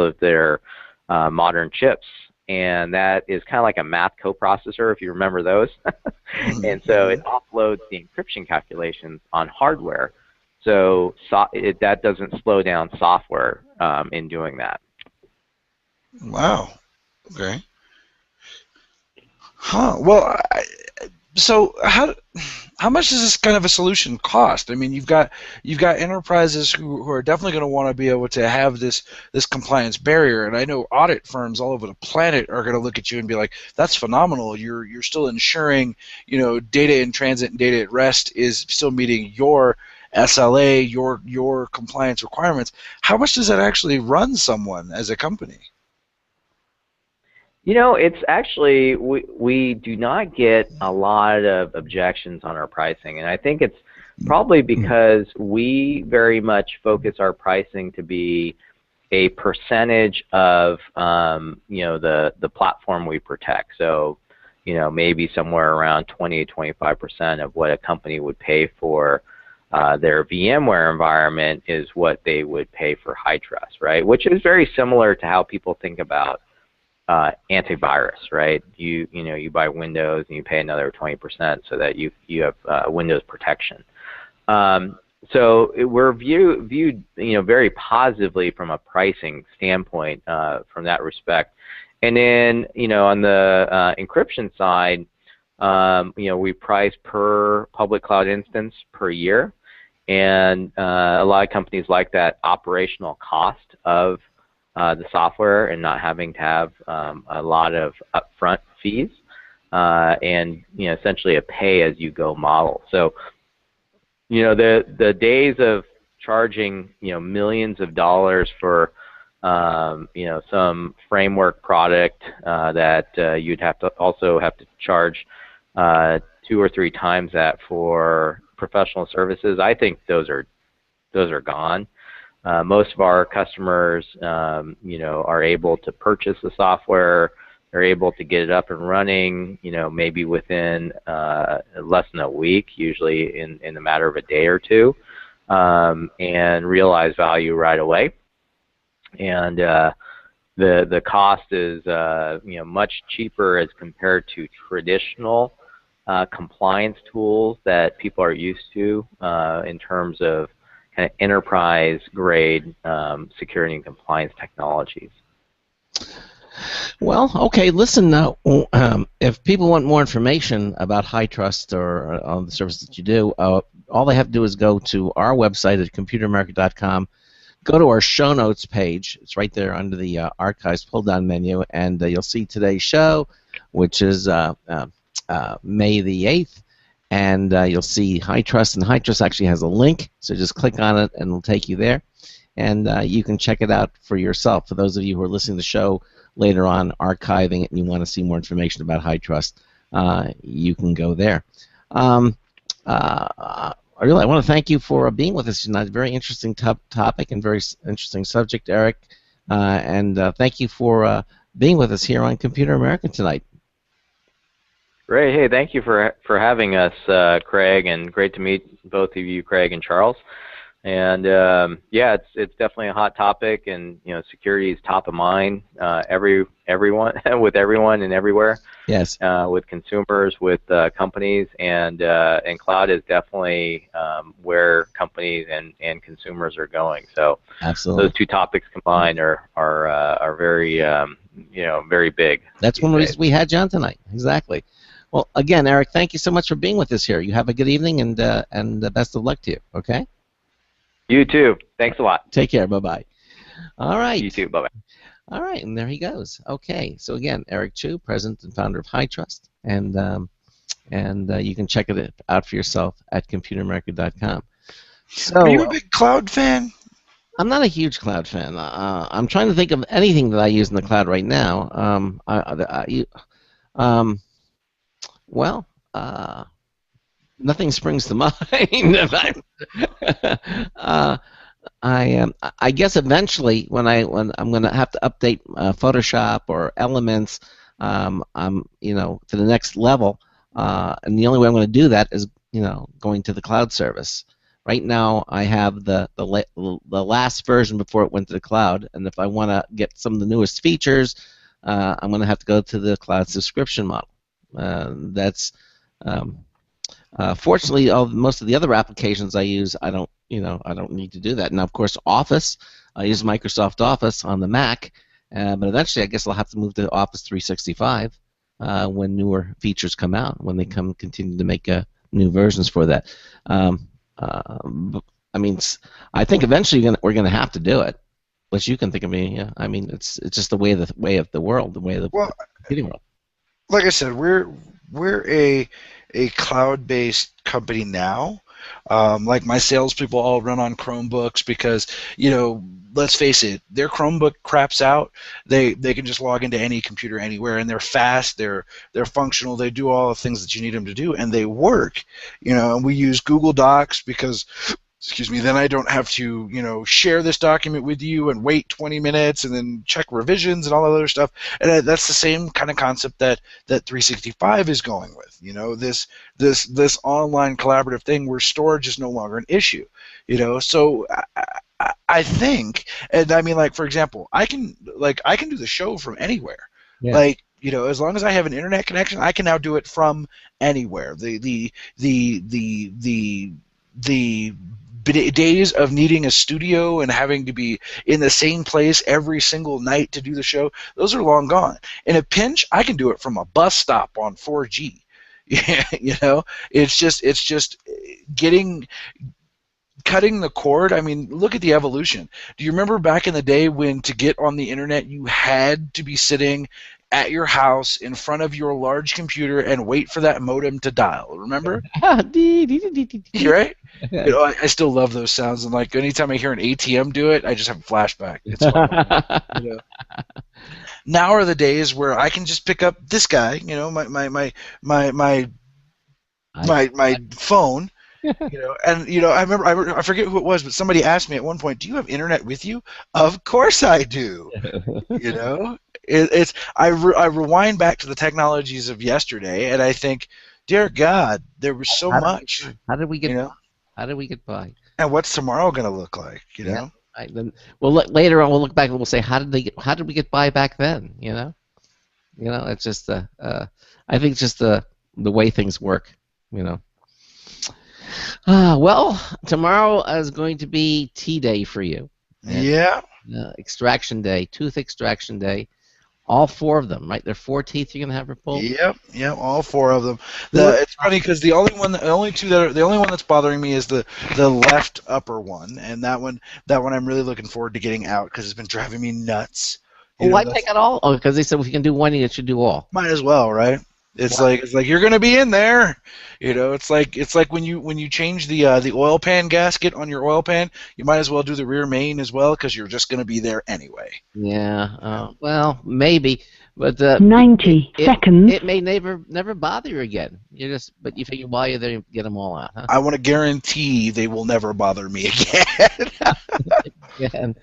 of their modern chips. And that is kind of like a math coprocessor, if you remember those. And so it offloads the encryption calculations on hardware. So that doesn't slow down software in doing that. Wow. Okay. Huh. Well, so how much does this kind of a solution cost? I mean, you've got enterprises who are definitely going to want to be able to have this compliance barrier, and I know audit firms all over the planet are going to look at you and be like, "That's phenomenal. You're still ensuring data in transit and data at rest is still meeting your SLA, your compliance requirements." How much does that actually run someone as a company? It's actually, we do not get a lot of objections on our pricing, and I think it's probably because we very much focus our pricing to be a percentage of the platform we protect. So maybe somewhere around 20 to 25% of what a company would pay for their VMware environment is what they would pay for HyTrust, right? Which is very similar to how people think about antivirus, right? You buy Windows and you pay another 20% so that you have Windows protection. So we're viewed very positively from a pricing standpoint from that respect. And then on the encryption side, we price per public cloud instance per year, and a lot of companies like that operational cost of the software and not having to have a lot of upfront fees, and essentially a pay-as-you-go model. So the days of charging millions of dollars for some framework product that you'd also have to charge 2 or 3 times that for professional services, I think those are gone. Most of our customers are able to purchase the software. They're able to get it up and running, maybe within less than a week, usually in a matter of a day or two, and realize value right away. And the cost is much cheaper as compared to traditional compliance tools that people are used to in terms of kind of enterprise grade security and compliance technologies. Well, okay, listen now. If people want more information about HyTrust or on the service that you do, all they have to do is go to our website at computeramerica.com, go to our show notes page. It's right there under the archives pull-down menu, and you'll see today's show, which is May the 8th, and you'll see HyTrust, and HyTrust actually has a link, so just click on it and it'll take you there, and you can check it out for yourself. For those of you who are listening to the show later on, archiving it, and you want to see more information about HyTrust, you can go there. I want to thank you for being with us tonight. Very interesting topic and very interesting subject, Eric, and thank you for being with us here on Computer America tonight. Great. Hey, thank you for having us, Craig, and great to meet both of you, Craig and Charles. And yeah, it's definitely a hot topic, and security is top of mind. Everyone with everyone and everywhere. Yes. With consumers, with companies, and cloud is definitely where companies and consumers are going. So absolutely, those two topics combined are very very big. That's one reason we had John tonight. Exactly. Well, again, Eric, thank you so much for being with us here. You have a good evening, and best of luck to you. Okay. You too. Thanks a lot. Take care. Bye-bye. All right. You too. Bye-bye. All right, and there he goes. Okay, so again, Eric Chu, president and founder of HyTrust, and you can check it out for yourself at computeramerica.com. So, are you a big cloud fan? I'm not a huge cloud fan. I'm trying to think of anything that I use in the cloud right now. Nothing springs to mind. I guess eventually when I'm going to have to update Photoshop or Elements, to the next level, and the only way I'm going to do that is going to the cloud service. Right now I have the last version before it went to the cloud, and if I want to get some of the newest features, I'm going to have to go to the cloud subscription model. Fortunately, most of the other applications I use, I don't need to do that. Now, of course, Office, I use Microsoft Office on the Mac, but eventually, I guess I'll have to move to Office 365 when newer features come out, when they continue to make new versions for that. I mean, I think eventually we're going to have to do it. But you can think of me. Yeah, I mean, it's just the way of the world, the way of the computing world. Like I said, we're a cloud-based company now. Like my salespeople all run on Chromebooks because, let's face it, their Chromebook craps out. They can just log into any computer anywhere, and they're fast, they're functional, they do all the things that you need them to do, and they work. And we use Google Docs because excuse me, then I don't have to, share this document with you and wait 20 minutes and then check revisions and all that other stuff. And that's the same kind of concept that 365 is going with. This online collaborative thing where storage is no longer an issue. So I think, and I mean, like, for example, I can do the show from anywhere. Yeah. Like, as long as I have an internet connection, I can now do it from anywhere. The days of needing a studio and having to be in the same place every single night to do the show, those are long gone. In a pinch, I can do it from a bus stop on 4G. It's just cutting the cord. I mean, look at the evolution. Do you remember back in the day when to get on the internet you had to be sitting at your house in front of your large computer and wait for that modem to dial? Remember? Right? I still love those sounds, and like anytime I hear an ATM do it, I just have a flashback. It's fun. Now are the days where I can just pick up this guy, my phone. And I forget who it was, but somebody asked me at one point, "Do you have internet with you?" Of course I do. I rewind back to the technologies of yesterday, and I think, dear God, there was so much. How did we get? How did we get by? And what's tomorrow going to look like? Yeah. Right, then, later on we'll look back and we'll say, how did we get by back then? It's just I think it's just the way things work. Well, tomorrow is going to be tea day for you. Yeah. Extraction day, tooth extraction day. All 4 of them, right? There are 4 teeth you're gonna have repulled. Yep, all 4 of them. It's funny because the only one that's bothering me is the left upper one, and that one I'm really looking forward to getting out because it's been driving me nuts. Why take it all? Oh, because they said if you can do one, you should do all. Might as well, right? It's like you're gonna be in there. It's like when you change the oil pan gasket on your oil pan, you might as well do the rear main as well because you're just gonna be there anyway. Yeah. Well, maybe, but 90 seconds. It may never bother you again. But you figure while you're there, you get them all out. Huh? I want to guarantee they will never bother me again. Again.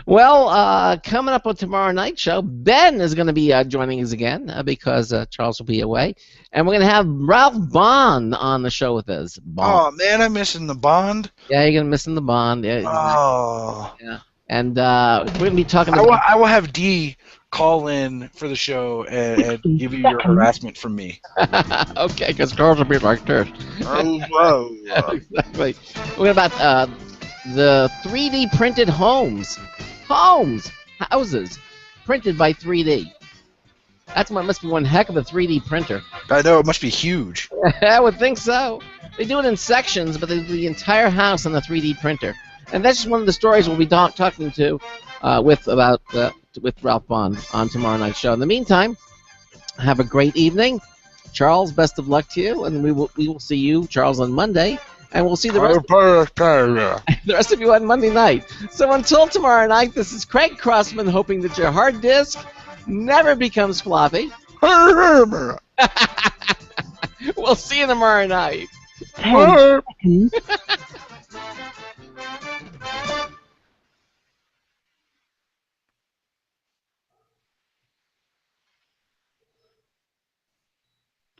Well, coming up on tomorrow night's show, Ben is going to be joining us again because Charles will be away, and we're going to have Ralph Bond on the show with us. Oh man, I'm missing the Bond. Yeah, you're going to miss the Bond. Yeah, oh. Yeah. And we're going to be talking about... I will have Dee call in for the show and give you your harassment from me. Okay, because Carl's will be like this. Oh, yeah, exactly. We're about the 3D printed houses printed by 3D. Must be one heck of a 3D printer. I know, it must be huge. I would think so. They do it in sections, but they do the entire house on the 3D printer. And that's just one of the stories we'll be talking to with Ralph Bond on tomorrow night's show. In the meantime, have a great evening. Charles, best of luck to you, and we will see you, Charles, on Monday, and we'll see the rest of you on Monday night. So until tomorrow night, this is Craig Crossman hoping that your hard disk never becomes floppy. We'll see you tomorrow night. 10 seconds.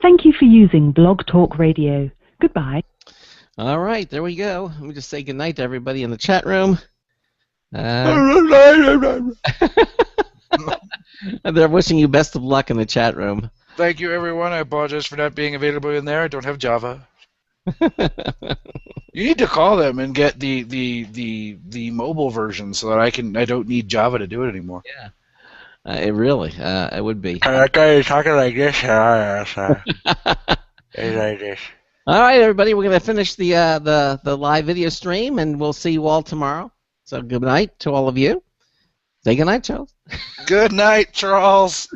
Thank you for using Blog Talk Radio. Goodbye. All right, there we go. Let me just say goodnight to everybody in the chat room. They're wishing you best of luck in the chat room. Thank you, everyone. I apologize for not being available in there. I don't have Java. You need to call them and get the mobile version so that I don't need Java to do it anymore. Yeah. It really, it would be. Okay, talking like this. Like this. All right, everybody, we're going to finish the live video stream, and we'll see you all tomorrow. So good night to all of you. Say good night, Charles. Good night, Charles.